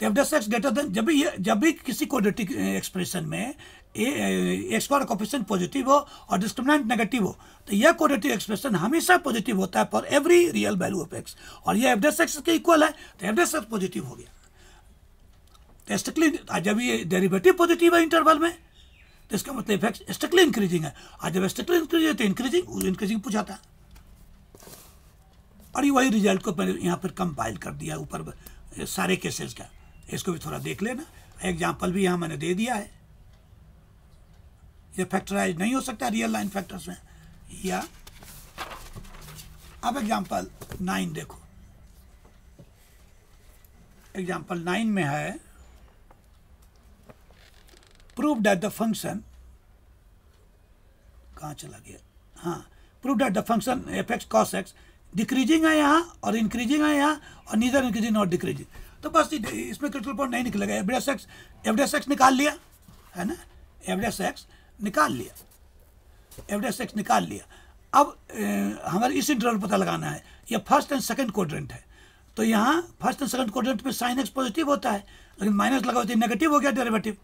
तो F dash x greater than, जब भी किसी क्वाड्रेटिक एक्सप्रेशन में एक्स का कोएफिशिएंट पॉजिटिव हो और डिस्क्रिमिनेंट नेगेटिव हो, तो यह क्वाड्रेटिक एक्सप्रेशन हमेशा पॉजिटिव होता है for every real value of x, और यह एफ डैश एक्स के इक्वल है, तो एफ डैश एक्स पॉजिटिव हो गया। तो स्ट्रिक्टली जब ये डेरिवेटिव पॉजिटिव है इंटरवल में, तो इसका मतलब इफेक्ट स्ट्रिक्टली इंक्रीजिंग है, और जब स्ट्रिक्टली इंक्रीजिंग है तो इंक्रीजिंग पूछाता है। और ये वही रिजल्ट को मैंने यहाँ पर कंपाइल कर दिया ऊपर सारे केसेस का, इसको भी थोड़ा देख लेना। एग्जाम्पल भी यहाँ मैंने दे दिया है, ये फैक्टराइज नहीं हो सकता रियल लाइन फैक्टर्स में। या अब एग्जाम्पल 9 देखो, एग्जाम्पल 9 में है प्रूव दैट द फंक्शन, कहाँ चला गया, हाँ, prove that the function F x cos x decreasing है यहाँ और इंक्रीजिंग है यहाँ, और नीदर इंक्रीजिंग नॉट डिक्रीजिंग। तो बस इसमें क्रिटिकल पॉइंट नहीं निकलेगा। एफ डैश एक्स निकाल लिया है ना, एफ डैश एक्स निकाल लिया, एफ डैश एक्स निकाल लिया। अब हमारे इस इंटरवल पता लगाना है, यह फर्स्ट एंड सेकंड क्वाड्रेंट है, तो यहाँ फर्स्ट एंड सेकंड क्वाड्रेंट में साइन एक्स पॉजिटिव होता है, लेकिन माइनस लगा होता है नेगेटिव हो गया डेरिवेटिव।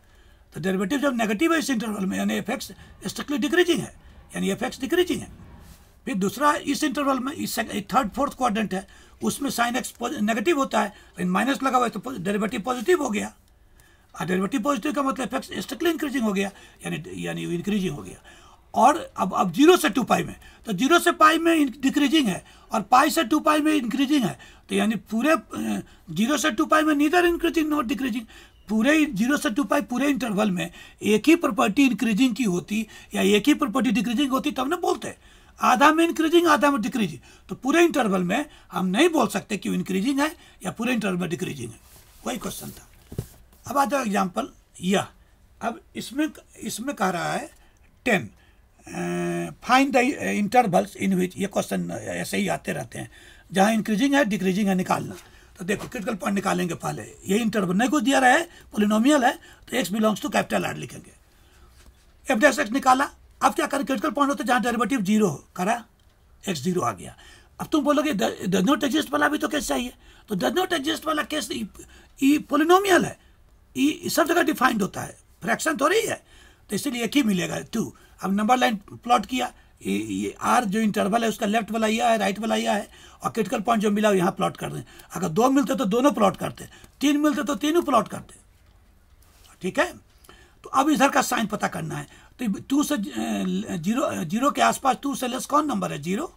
तो डेरिवेटिव जब नेगेटिव है इस इंटरवल में, यानी एफ एक्स स्ट्रिक्टली डिक्रीजिंग है, यानी एफ एक्स डिक्रीजिंग है। फिर दूसरा इस इंटरवल में इस थर्ड फोर्थ क्वाड्रेंट है, उसमें साइन एक्स नेगेटिव होता है, लेकिन माइनस लगा हुआ है तो डेरिवेटिव पॉजिटिव हो गया। और डेरिवेटिव पॉजिटिव का मतलब एफ एक्स स्ट्रिक्टली इंक्रीजिंग हो गया, यानी इंक्रीजिंग हो गया। और अब 0 से 2 पाई में, तो 0 से पाई में डिक्रीजिंग है और पाई से 2 पाई में इंक्रीजिंग है, तो यानी पूरे 0 से 2 पाई में नीदर इंक्रीजिंग नॉट डिक्रीजिंग। पूरे 0 से 2 पाई पूरे इंटरवल में एक ही प्रॉपर्टी इंक्रीजिंग की होती या एक ही प्रॉपर्टी डिक्रीजिंग होती तब ना बोलते, आधा में इंक्रीजिंग आधा में डिक्रीजिंग। तो पूरे इंटरवल में हम नहीं बोल सकते कि इंक्रीजिंग है या पूरे इंटरवल में डिक्रीजिंग है, वही क्वेश्चन था। अब आ जाओ एग्जाम्पल यह, अब इसमें कह रहा है 10 फाइंड द इंटरवल्स इन विच, ये क्वेश्चन ऐसे ही आते रहते हैं, जहाँ इंक्रीजिंग है डिक्रीजिंग है निकालना। तो देखो क्रिटिकल पॉइंट निकालेंगे पहले, ये इंटरवल नहीं कुछ दिया रहा है, पोलिनोमियल है, तो x belongs to capital R लिखेंगे। एफ डैश एक्स निकाला, अब क्या करें, क्रिटिकल पॉइंट होता है जहाँ डेरिवेटिव 0 करा, एक्स 0 आ गया। अब तुम बोलोगे डज नॉट एग्जिस्ट वाला भी तो केस चाहिए, तो डज नॉट एग्जिस्ट वाला केस ई पोलिनोमियल है, ई सब जगह डिफाइंड होता है, फ्रैक्शन थोड़ी है, तो इसीलिए एक ही मिलेगा 2। अब नंबर लाइन प्लॉट किया, ये आर जो इंटरवल है उसका लेफ्ट वाला यह है, राइट वाला यह है, और क्रिटिकल पॉइंट जो मिला यहाँ प्लॉट कर दें। अगर 2 मिलते तो दोनों प्लॉट करते, 3 मिलते तो तीनों प्लॉट करते, ठीक है। तो अब इधर का साइन पता करना है, तो 2 से 0 के आसपास 2 से लेस कौन नंबर है 0,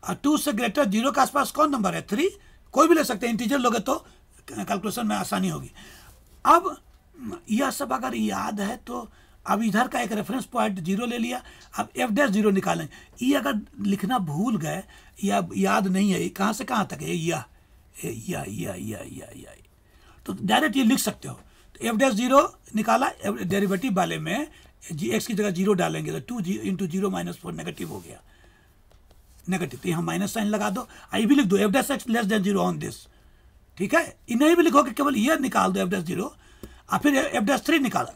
और 2 से ग्रेटर 0 के आसपास कौन नंबर है 3, कोई भी ले सकते हैं, इंटीजर लोगे तो कैलकुलेशन में आसानी होगी। अब यह सब अगर याद है तो अब इधर का एक रेफरेंस पॉइंट 0 ले लिया। अब एफ डैश 0 निकालें, ये अगर लिखना भूल गए या याद नहीं है कहाँ से कहाँ तक है, या तो डायरेक्ट ये लिख सकते हो। तो एफ डैश 0 निकाला, डेरिवेटिव वाले में एक्स की जगह 0 डालेंगे तो 2 इंटू 0 माइनस 4 नेगेटिव हो गया, नेगेटिव, तो यहाँ माइनस साइन लगा दो। आई भी लिख दो F dash x less than 0 on this, ठीक है। इन्हें भी लिखो कि केवल ये निकाल दो एफ डैश 0, और फिर एफ डैश 3 निकाला,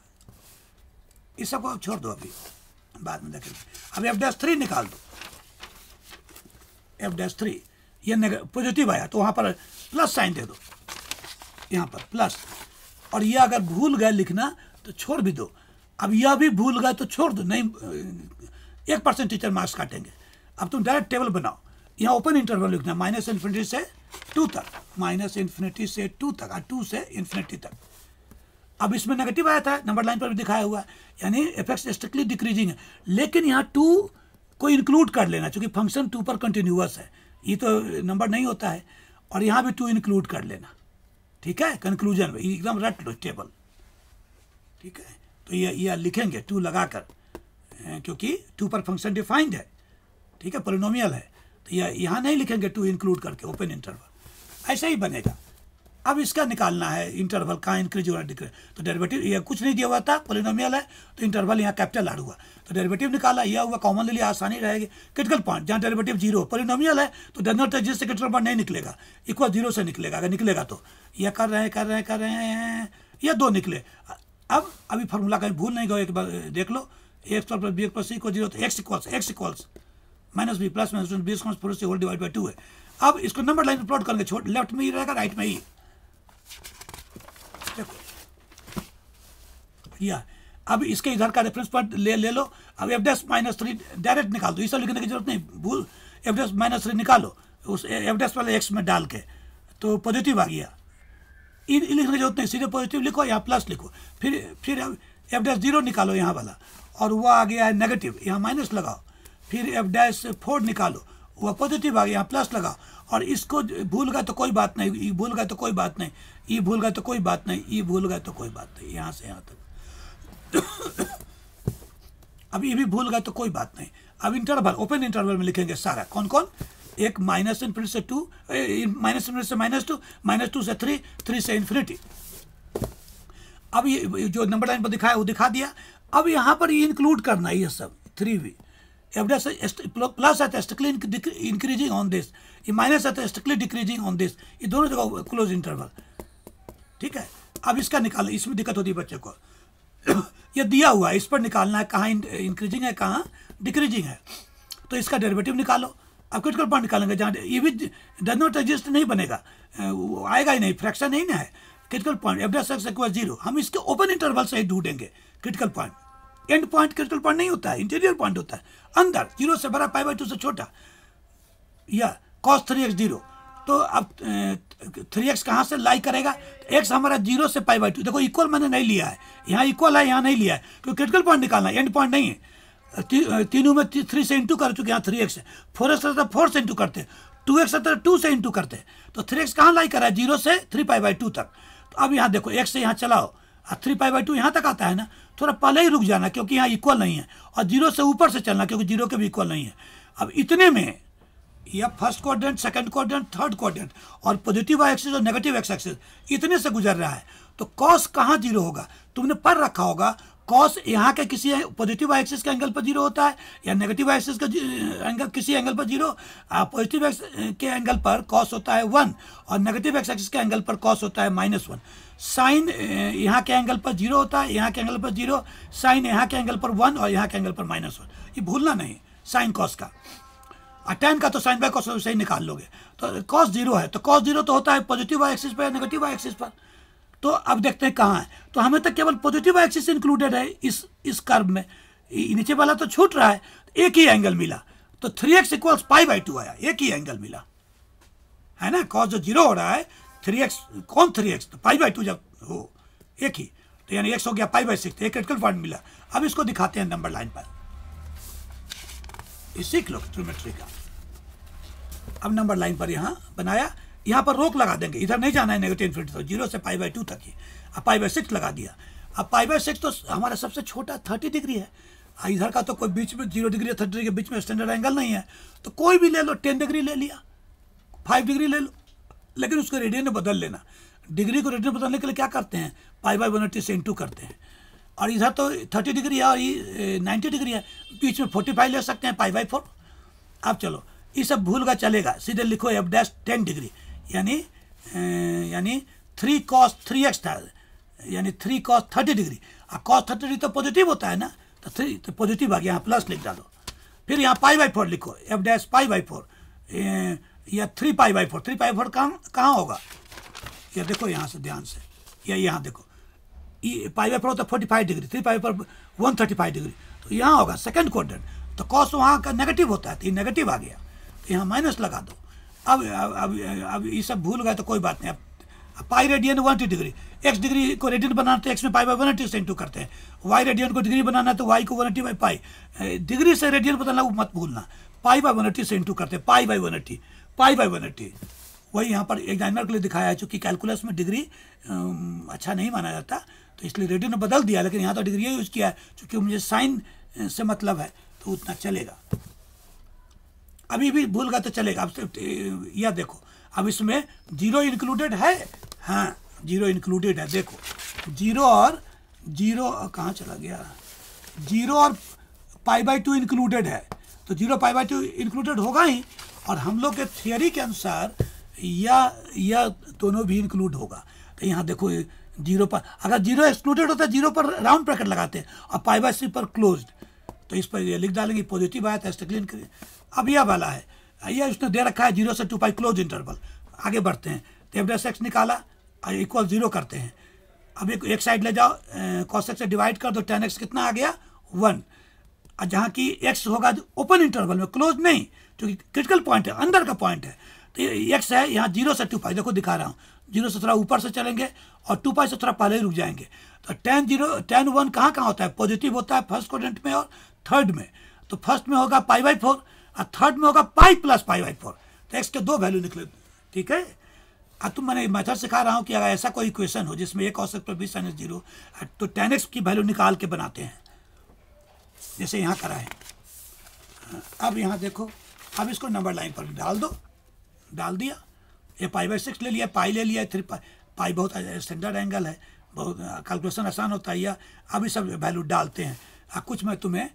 इस सबको छोड़ दो अभी, बाद में देखेंगे। अब एफ डैश 3 निकाल दो, एफ डैश 3 ये पॉजिटिव आया तो वहाँ पर प्लस साइन दे दो, यहाँ पर प्लस, और ये अगर भूल गए लिखना तो छोड़ भी दो। अब यह भी भूल गए तो छोड़ दो, नहीं 1% टीचर मार्क्स काटेंगे। अब तुम डायरेक्ट टेबल बनाओ, यहाँ ओपन इंटरवल लिखना माइनस इन्फिनिटी से 2 तक, माइनस इन्फिनिटी से 2 तक, और 2 से इन्फिनिटी तक। अब इसमें नेगेटिव आया था, नंबर लाइन पर भी दिखाया हुआ है, यानी एफ एक्स स्ट्रिक्टली डिक्रीजिंग है, लेकिन यहाँ 2 को इंक्लूड कर लेना, क्योंकि फंक्शन 2 पर कंटिन्यूअस है, ये तो नंबर नहीं होता है, और यहाँ भी 2 इंक्लूड कर लेना, ठीक है। कंक्लूजन में एकदम रट लो टेबल, ठीक है। तो ये लिखेंगे 2 लगाकर, क्योंकि 2 पर फंक्शन डिफाइंड है, ठीक है, पोलिनोमियल है, तो यहाँ नहीं लिखेंगे 2 इंक्लूड करके ओपन इंटरवल, ऐसा ही बनेगा। अब इसका निकालना है इंटरवल कहाँ इंक्रीज हो रहा है डिक्रीज, तो डेरिवेटिव ये कुछ नहीं दिया हुआ था, पोलिनोमियल है, तो इंटरवल यहाँ कैपिटल आर हुआ, तो डेरिवेटिव निकाला, यह हुआ, कॉमन ले लिया, आसानी रहेगी। क्रिटिकल पॉइंट जहाँ डेरिवेटिव 0, पोलिनोमियल है तो डज नॉट एग्जिस्ट से क्रिटिकल पॉइंट नहीं निकलेगा, इक्वल 0 से निकलेगा, अगर निकलेगा तो यह कर रहे हैं, ये 2 निकले। अब अभी फार्मूला कहीं भूल नहीं गए, एक बार देख लो, x plus b plus c को 0, तो x equals minus b plus minus b square से होल डिवाइड बाई 2 है। अब इसको नंबर लाइन प्लॉट करेंगे, छोड़ लेफ्ट में ही रहेगा, राइट में ही, देखो या। अब इसके इधर का रेफरेंस पॉइंट ले लो। अब एफ डैश माइनस 3 डायरेक्ट निकाल दो, इसे लिखने की जरूरत नहीं, भूल एफ डैश माइनस 3 निकालो, उस एफ डैश वाले एक्स में डाल के, तो पॉजिटिव आ गया, लिखने की जरूरत नहीं, सीधे पॉजिटिव लिखो या प्लस लिखो। फिर एफ डैश 0 निकालो यहाँ वाला, और वह आ गया है नेगेटिव, यहाँ माइनस लगाओ। फिर एफ डैश 4 निकालो, वह पॉजिटिव आ गया, यहाँ प्लस लगाओ। और इसको भूल गए तो कोई बात नहीं, ई भूल गए तो कोई बात नहीं, ई भूल गए तो कोई बात नहीं, ई भूल गए तो कोई बात नहीं, यहाँ से यहाँ तक। अब ये भी भूल गए तो कोई बात नहीं। अब इंटरवल, ओपन इंटरवल में लिखेंगे सारा, कौन कौन, एक माइनस इन्फिनिटी से 2, माइनस इन्फिनिटी से -2, -2 से 3, 3 से इन्फिनिटी। अब ये जो नंबर लाइन पर दिखाया वो दिखा दिया। अब यहाँ पर ये इंक्लूड करना है ये सब 3v, प्लस है स्ट्रिक्टली इंक्रीजिंग ऑन दिस, ये माइनस है स्ट्रिक्टली डिक्रीजिंग ऑन दिस, ये दोनों जगह क्लोज इंटरवल। ठीक है, अब इसका निकालना, इसमें दिक्कत होती है बच्चे को। ये दिया हुआ है, इस पर निकालना है कहाँ इंक्रीजिंग है कहाँ डिक्रीजिंग है, तो इसका डेरिवेटिव निकालो। अब क्रिटिकल पॉइंट निकालेंगे जहाँ ये भी डज नॉट एग्जिस्ट नहीं बनेगा, आएगा ही नहीं, फ्रैक्शन नहीं ना है। Critical point F dash x equal 0, हम इसके ओपन इंटरवल से ही ढूंढेंगे critical point. And point critical point नहीं होता है, इंटीरियर पॉइंट होता है, अंदर 0 से बड़ा π/2 से छोटा, या cos 3x 0। तो अब 3x कहाँ से लाई करेगा, x हमारा 0 से π/2, देखो इक्वल मैंने नहीं लिया है, यहाँ इक्वल है यहाँ नहीं लिया है, क्योंकि क्रिटिकल पॉइंट निकालना है, एंड पॉइंट नहीं है। तीनों में 3 से इंटू कर चुके, यहाँ 3x है, 4x रहता 4 से इंटू करते, 2x रहता 2 से इंटू करते, तो 3x कहाँ लाई करा है 0 से 3π/2 तक। तो अब यहाँ देखो x से यहाँ चलाओ, 3π/2 यहाँ तक आता है ना, थोड़ा पहले ही रुक जाना क्योंकि यहाँ इक्वल नहीं है, और 0 से ऊपर से चलना क्योंकि 0 के भी इक्वल नहीं है। अब इतने में या first quadrant, second quadrant, third quadrant, और पॉजिटिव एक्सिस और नेगेटिव एक्स एक्सिस इतने से गुजर रहा है, तो कॉस कहाँ 0 होगा, तुमने पढ़ रखा होगा। कॉस यहाँ के किसी पॉजिटिव एक्सिस के एंगल पर 0 होता है, या नेगेटिव एक्सिस का एंगल किसी एंगल पर 0। पॉजिटिव एक्स के एंगल पर कॉस होता है 1, और नेगेटिव एक्स एक्सिस के एंगल पर कॉस होता है -1। साइन यहाँ के एंगल पर 0 होता है, यहाँ के एंगल पर 0, साइन यहाँ के एंगल पर 1 और यहाँ के एंगल पर -1, ये भूलना नहीं साइन कॉस का। और tan का तो साइन बाय कॉस से ही निकाल लोगे। तो कॉस 0 है, तो कॉस 0 तो होता है पॉजिटिव एक्सिस पर या नेगेटिव एक्सिस पर। तो अब देखते हैं कहाँ है, तो हमें तो केवल पॉजिटिव एक्सिस इंक्लूडेड है इस कर्व में, नीचे वाला तो छूट रहा है, एक ही एंगल मिला, तो 3x इक्वल्स π/2 आया, एक ही एंगल मिला है ना। कॉस जो 0 हो रहा है 3x, कौन 3x, तो π/2 जब हो एक ही, तो यानी x हो गया π/6, एक क्रिटिकल पॉइंट मिला। अब इसको दिखाते हैं नंबर लाइन पर, सीख लो ट्रिग्नोमेट्री का। अब नंबर लाइन पर यहाँ बनाया, यहाँ पर रोक लगा देंगे, इधर नहीं जाना है नेगेटिव इन्फिनिटी, तो 0 से π/2 तक ही। अब π/6 लगा दिया, अब π/6 तो हमारा सबसे छोटा 30 डिग्री है, इधर का तो कोई बीच में 0 डिग्री 30 डिग्री के बीच में स्टैंडर्ड एंगल नहीं है, तो कोई भी ले लो, 10 डिग्री ले लिया, 5 डिग्री ले लो, लेकिन उसको रेडियन में बदल लेना। डिग्री को रेडियन में बदलने के लिए क्या करते हैं, π/180 से इंटू करते हैं। और इधर तो 30 डिग्री है और ये 90 डिग्री है, बीच में 45 ले सकते हैं π/4। अब चलो ये सब भूल का चलेगा, सीधे लिखो f डैश 10 डिग्री, यानी 3 cos 3x था, यानी 3 cos 30 डिग्री। और cos 30 डिग्री तो पॉजिटिव होता है ना, तो 3 तो पॉजिटिव आ गया, यहाँ प्लस लिख डालो। फिर यहाँ π/4 लिखो, f डैश π/4 या 3π/4, 3π/4 कहाँ होगा, या देखो यहाँ से ध्यान से, या यहाँ देखो ये π/4 होता है 45 डिग्री, 3π/4 135 डिग्री, तो यहाँ होगा सेकंड क्वाड्रेंट, तो कॉस वहाँ का नेगेटिव होता है, तो ये नेगेटिव आ गया, तो यहाँ माइनस लगा दो। अब ये सब भूल गए तो कोई बात नहीं। अब pi radian 180 degree, x degree को रेडियन बनाना तो x में π/180 से इंटू करते हैं, y रेडियन को डिग्री बनाना है तो y को 180/π, डिग्री से रेडियन बदलना वो मत भूलना, π/180 से इंटू करते हैं, π/180। वही यहाँ पर एग्जामिनर के लिए दिखाया है, चूँकि कैलकुलस में डिग्री अच्छा नहीं माना जाता, तो इसलिए रेडियन में बदल दिया, लेकिन यहाँ तो डिग्री यूज़ किया है, चूँकि मुझे साइन से मतलब है तो उतना चलेगा। अभी भी भूल गया तो चलेगा। अब यह देखो, अब इसमें 0 इंक्लूडेड है, हाँ 0 इंक्लूडेड है, देखो 0 कहाँ चला गया, 0 और π/2 इंक्लूडेड है, तो 0 π/2 इंक्लूडेड होगा ही, और हम लोग के थियोरी के अनुसार या दोनों भी इंक्लूड होगा। तो यहाँ देखो 0 पर, अगर 0 एक्सक्लूडेड होता है 0 पर राउंड ब्रैकेट लगाते हैं, और π/3 पर क्लोज्ड, तो इस पर ये लिख डालेंगे पॉजिटिव आया था स्ट्रिक्टली। अब यह वाला है, यह उसने दे रखा है 0 से 2π क्लोज इंटरवल। आगे बढ़ते हैं, तो f डैश x निकाला, इक्वल 0 करते हैं। अब एक साइड ले जाओ, cos x से डिवाइड कर दो, tan x कितना आ गया 1, और जहाँ की x होगा ओपन इंटरवल में, क्लोज नहीं, क्योंकि क्रिटिकल पॉइंट है, अंदर का पॉइंट है, तो x है यहाँ 0 से 2π, देखो दिखा रहा हूँ, 0 से थोड़ा ऊपर से चलेंगे और 2π से थोड़ा पहले ही रुक जाएंगे। तो tan 1 कहाँ होता है, पॉजिटिव होता है फर्स्ट क्वाड्रेंट में और थर्ड में, तो फर्स्ट में होगा π/4 और थर्ड में होगा π + π/4, तो x के 2 वैल्यू निकले। ठीक है, अब तुम मैंने मेथड सिखा रहा हूँ कि अगर ऐसा कोई इक्वेशन हो जिसमें a cos x + b sin x 0, तो tan x की वैल्यू निकाल के बनाते हैं, जैसे यहाँ करा है। अब यहाँ देखो, अब इसको नंबर लाइन पर डाल दो, डाल दिया, ये π/6 ले लिया, π ले लिया, 3π बहुत स्टैंडर्ड एंगल है, बहुत कैलकुलेशन आसान होता है। या अभी सब वैल्यू डालते हैं। कुछ मैं तुम्हें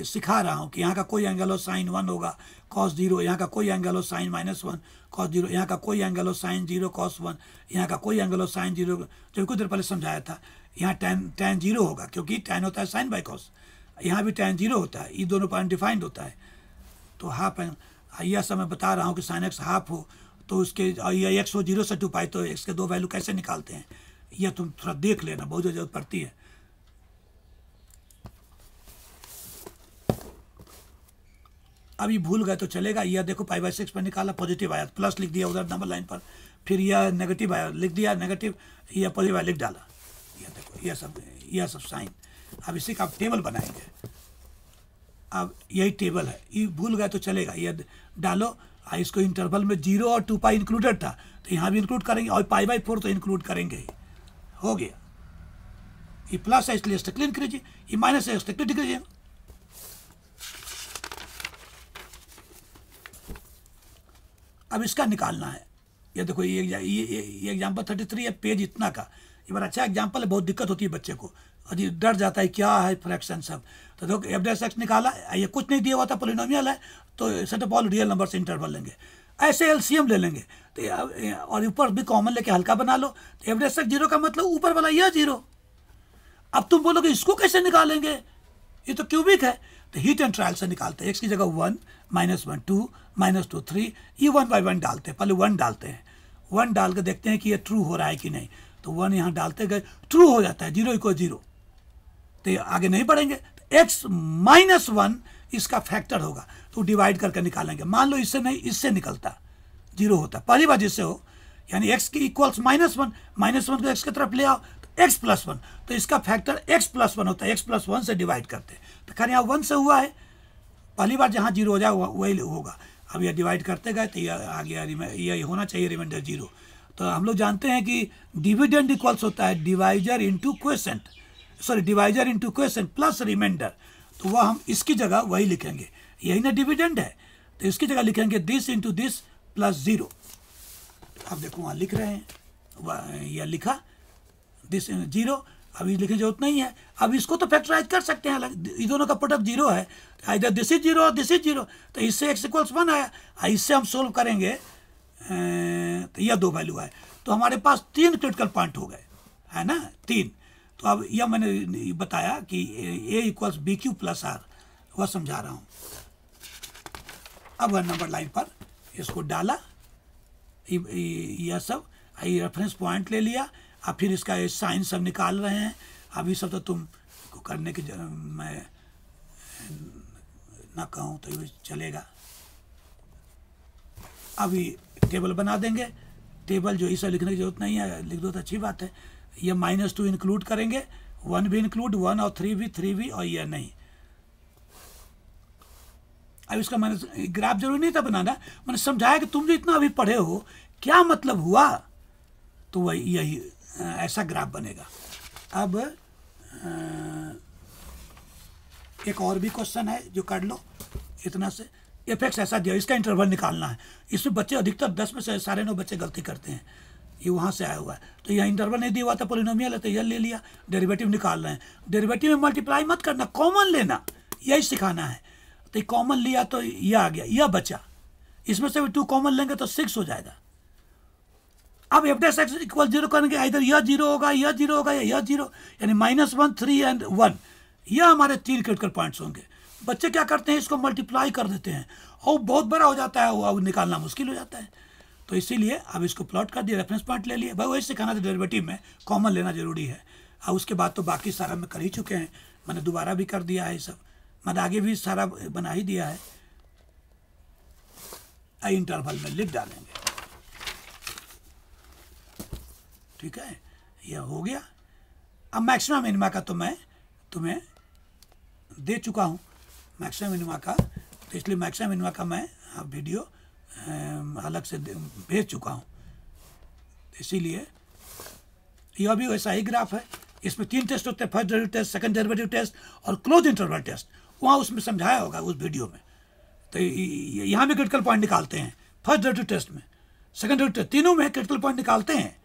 सिखा रहा हूँ कि यहाँ का कोई एंगल हो साइन 1 होगा cos 0, यहाँ का कोई एंगल हो साइन -1 cos 0, यहाँ का कोई एंगल हो साइन 0 cos 1, यहाँ का कोई एंगल हो साइन 0, जो कुछ देर पहले समझाया था। यहाँ tan 0 होगा क्योंकि tan होता है साइन बाई कॉस, यहाँ भी tan 0 होता है, ये दोनों पर अनडिफाइंड होता है। तो हाफ यह सब मैं बता रहा हूँ कि साइन x हाफ हो तो उसके यह x हो 0 से 2 पाई, तो x के दो वैल्यू कैसे निकालते हैं यह तुम थोड़ा देख लेना, बहुत जरूरत पड़ती है। अभी भूल गए तो चलेगा। यह देखो π/6 पर निकाला, पॉजिटिव आया, प्लस लिख दिया उधर नंबर लाइन पर, फिर यह नेगेटिव आया, लिख दिया नेगेटिव, यह पॉजिटिव आया, लिख डाला। यह देखो यह सब साइन। अब इसी का आप टेबल बनाएंगे। अब यही टेबल है, ये भूल गए तो चलेगा। यह डालो, इसको इंटरवल में 0 और 2 पाई इंक्लूडेड था तो यहाँ भी इंक्लूड करेंगे, और π/4 तो इंक्लूड करेंगे ही। हो गया। ये प्लस है इसलिए इससे क्लीन कीजिए, ये माइनस है इससे क्लिक कीजिए। अब इसका निकालना है। ये देखो ये एग्जाम्पल 33 है, पेज इतना का। ये बड़ा अच्छा एग्जाम्पल है, बहुत दिक्कत होती है बच्चे को, और ये डर जाता है क्या है फ्रैक्शन सब। तो देखो f' निकाला, ये कुछ नहीं दिया हुआ था, पोलिनोमियल है तो set of all real number से इंटरवल लेंगे, ऐसे एलसीएम ले लेंगे। तो और ऊपर भी कॉमन लेके हल्का बना लो। तो f' 0 का मतलब ऊपर वाला यह 0। अब तुम बोलोगे इसको कैसे निकालेंगे, ये तो क्यूबिक है। तो हीट एंड ट्रायल से निकालते हैं। x की जगह 1 -1 2 -2 3, ये 1 बाई 1 डालते हैं। पहले 1 डालते हैं, 1 डाल के देखते हैं कि ये ट्रू हो रहा है कि नहीं। तो 1 यहाँ डालते गए, ट्रू हो जाता है, 0 = 0। तो आगे नहीं बढ़ेंगे। तो x -1 इसका फैक्टर होगा, तो डिवाइड करके निकालेंगे। मान लो इससे नहीं, इससे निकलता 0 होता, पहली बार जिससे हो, यानी x की इक्वल्स -1 को x की तरफ ले आओ तो x + 1, तो इसका फैक्टर x + 1 होता है। x + 1 से डिवाइड करते हैं, तो खैर यहाँ 1 से हुआ है, पहली बार जहाँ 0 हो जाए वही होगा। अब यह डिवाइड करते गए तो यह आ गया, यह होना चाहिए रिमाइंडर 0। तो हम लोग जानते हैं कि डिविडेंड इक्वल्स होता है divisor into quotient, sorry divisor into quotient plus remainder. तो वह हम इसकी जगह वही लिखेंगे, यही ना डिविडेंड है, तो इसकी जगह लिखेंगे दिस इंटू दिस प्लस 0। अब देखो वहाँ लिख रहे हैं, यह लिखा दिस 0, अभी लिखने की जरूरत नहीं है। अब इसको तो फैक्टराइज कर सकते हैं, ये दोनों का प्रोडक्ट 0 है, इधर दिस इज 0 और दिस इज 0, तो इससे x = 1 आया। इससे हम सोल्व करेंगे तो यह 2 वैल्यू है, तो हमारे पास 3 क्रिटिकल पॉइंट हो गए, है ना, 3। तो अब यह मैंने बताया कि a = BQ + R, वह समझा रहा हूँ। अब वह नंबर लाइन पर इसको डाला, यह सब रेफरेंस पॉइंट ले लिया। अब फिर इसका ये साइन सब निकाल रहे हैं। अभी सब तो तुम को करने की मैं ना कहूँ तो ये चलेगा। अभी टेबल बना देंगे। टेबल जो इसे लिखने की जरूरत नहीं है, लिख दो तो अच्छी बात है। ये -2 इंक्लूड करेंगे, 1 भी इंक्लूड, 1 और 3 भी, और यह नहीं। अब इसका मैंने ग्राफ जरूरी नहीं था बनाना, मैंने समझाया कि तुम जो इतना अभी पढ़े हो क्या मतलब हुआ, तो वही यही ऐसा ग्राफ बनेगा। अब एक और भी क्वेश्चन है जो कर लो इतना से। f(x) ऐसा दिया, इसका इंटरवल निकालना है। इसमें बच्चे अधिकतर 10 में से 9.5 बच्चे गलती करते हैं, ये वहाँ से आया हुआ है। तो यह इंटरवल नहीं दिया हुआ था, पोलिनोमियल है तो यह ले लिया। डेरिवेटिव निकाल रहे हैं, डेरिवेटिव में मल्टीप्लाई मत करना, कॉमन लेना, यही सिखाना है। तो कॉमन लिया तो यह आ गया, यह बचा, इसमें से भी 2 कॉमन लेंगे तो 6 हो जाएगा। अब f' = 0 करेंगे, इधर यह 0 होगा, यह 0 होगा, या यह 0, यानी -1 3 और 1, यह हमारे 3 क्रिटिकल पॉइंट्स होंगे। बच्चे क्या करते हैं, इसको मल्टीप्लाई कर देते हैं और बहुत बड़ा हो जाता है, वो निकालना मुश्किल हो जाता है। तो इसीलिए अब इसको प्लॉट कर दिया, रेफरेंस पॉइंट ले लिए। भाई वही सिखाना था, डेरिवेटिव में कॉमन लेना जरूरी है। और उसके बाद तो बाकी सारा में कर ही चुके हैं, मैंने दोबारा भी कर दिया है, सब मैंने आगे भी सारा बना ही दिया है। इंटरवल में लिख डालेंगे, ठीक है, यह हो गया। अब मैक्सिमम मिनिमा का तो मैं तुम्हें दे चुका हूँ, मैक्सिमम मिनिमा का, तो इसलिए मैक्सिमम मिनिमा का मैं वीडियो अलग से भेज चुका हूँ। इसीलिए यह भी वैसा ही ग्राफ है। इसमें 3 टेस्ट होते हैं, first derivative test, second derivative test और क्लोज इंटरवल टेस्ट। वहाँ उसमें समझाया होगा उस वीडियो में। तो यहाँ भी क्रिटिकल पॉइंट निकालते हैं, फर्स्ट डेरिवेटिव टेस्ट में, सेकंड डेरिवेटिव टेस्ट, तीनों में क्रिटिकल पॉइंट निकालते हैं।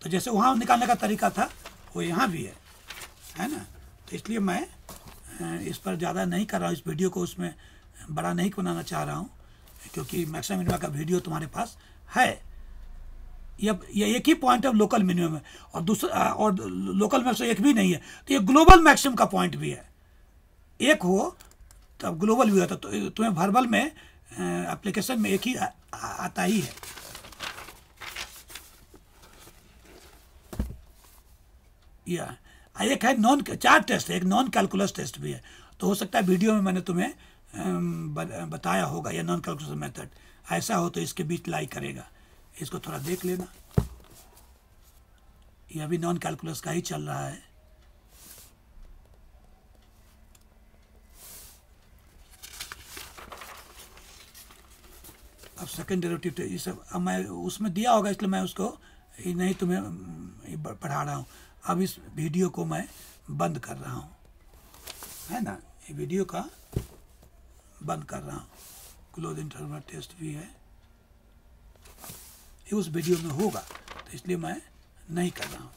तो जैसे वहाँ निकालने का तरीका था वो यहाँ भी है ना। तो इसलिए मैं इस पर ज़्यादा नहीं कर रहा हूँ, इस वीडियो को उसमें बड़ा नहीं बनाना चाह रहा हूँ, क्योंकि मैक्सिमम मिनिमम का वीडियो तुम्हारे पास है। ये एक ही पॉइंट ऑफ लोकल मिनिमम है, और दूसरा और लोकल मैक्सिमम एक भी नहीं है, तो ये ग्लोबल मैक्सिमम का पॉइंट भी है। एक हो तब ग्लोबल भी होता, तो तुम्हें वर्बल में एप्लीकेशन में एक ही आता ही है। या एक है चार टेस्ट है, एक नॉन कैलकुलस टेस्ट भी है। तो हो सकता है वीडियो में मैंने तुम्हें बताया होगा ये नॉन कैलकुलस मेथड। ऐसा हो तो इसके बीच लाई करेगा, इसको थोड़ा देख लेना। ये अभी नॉन कैलकुलस का ही चल रहा है। अब सेकंड डेरिवेटिव ये सब अब मैं उसमें दिया होगा, इसलिए मैं उसको नहीं तुम्हें पढ़ा रहा हूँ। अब इस वीडियो को मैं बंद कर रहा हूँ, है ना, ये वीडियो का बंद कर रहा हूँ। क्लोज इंटरवल टेस्ट भी है, ये उस वीडियो में होगा, तो इसलिए मैं नहीं कर रहा हूँ।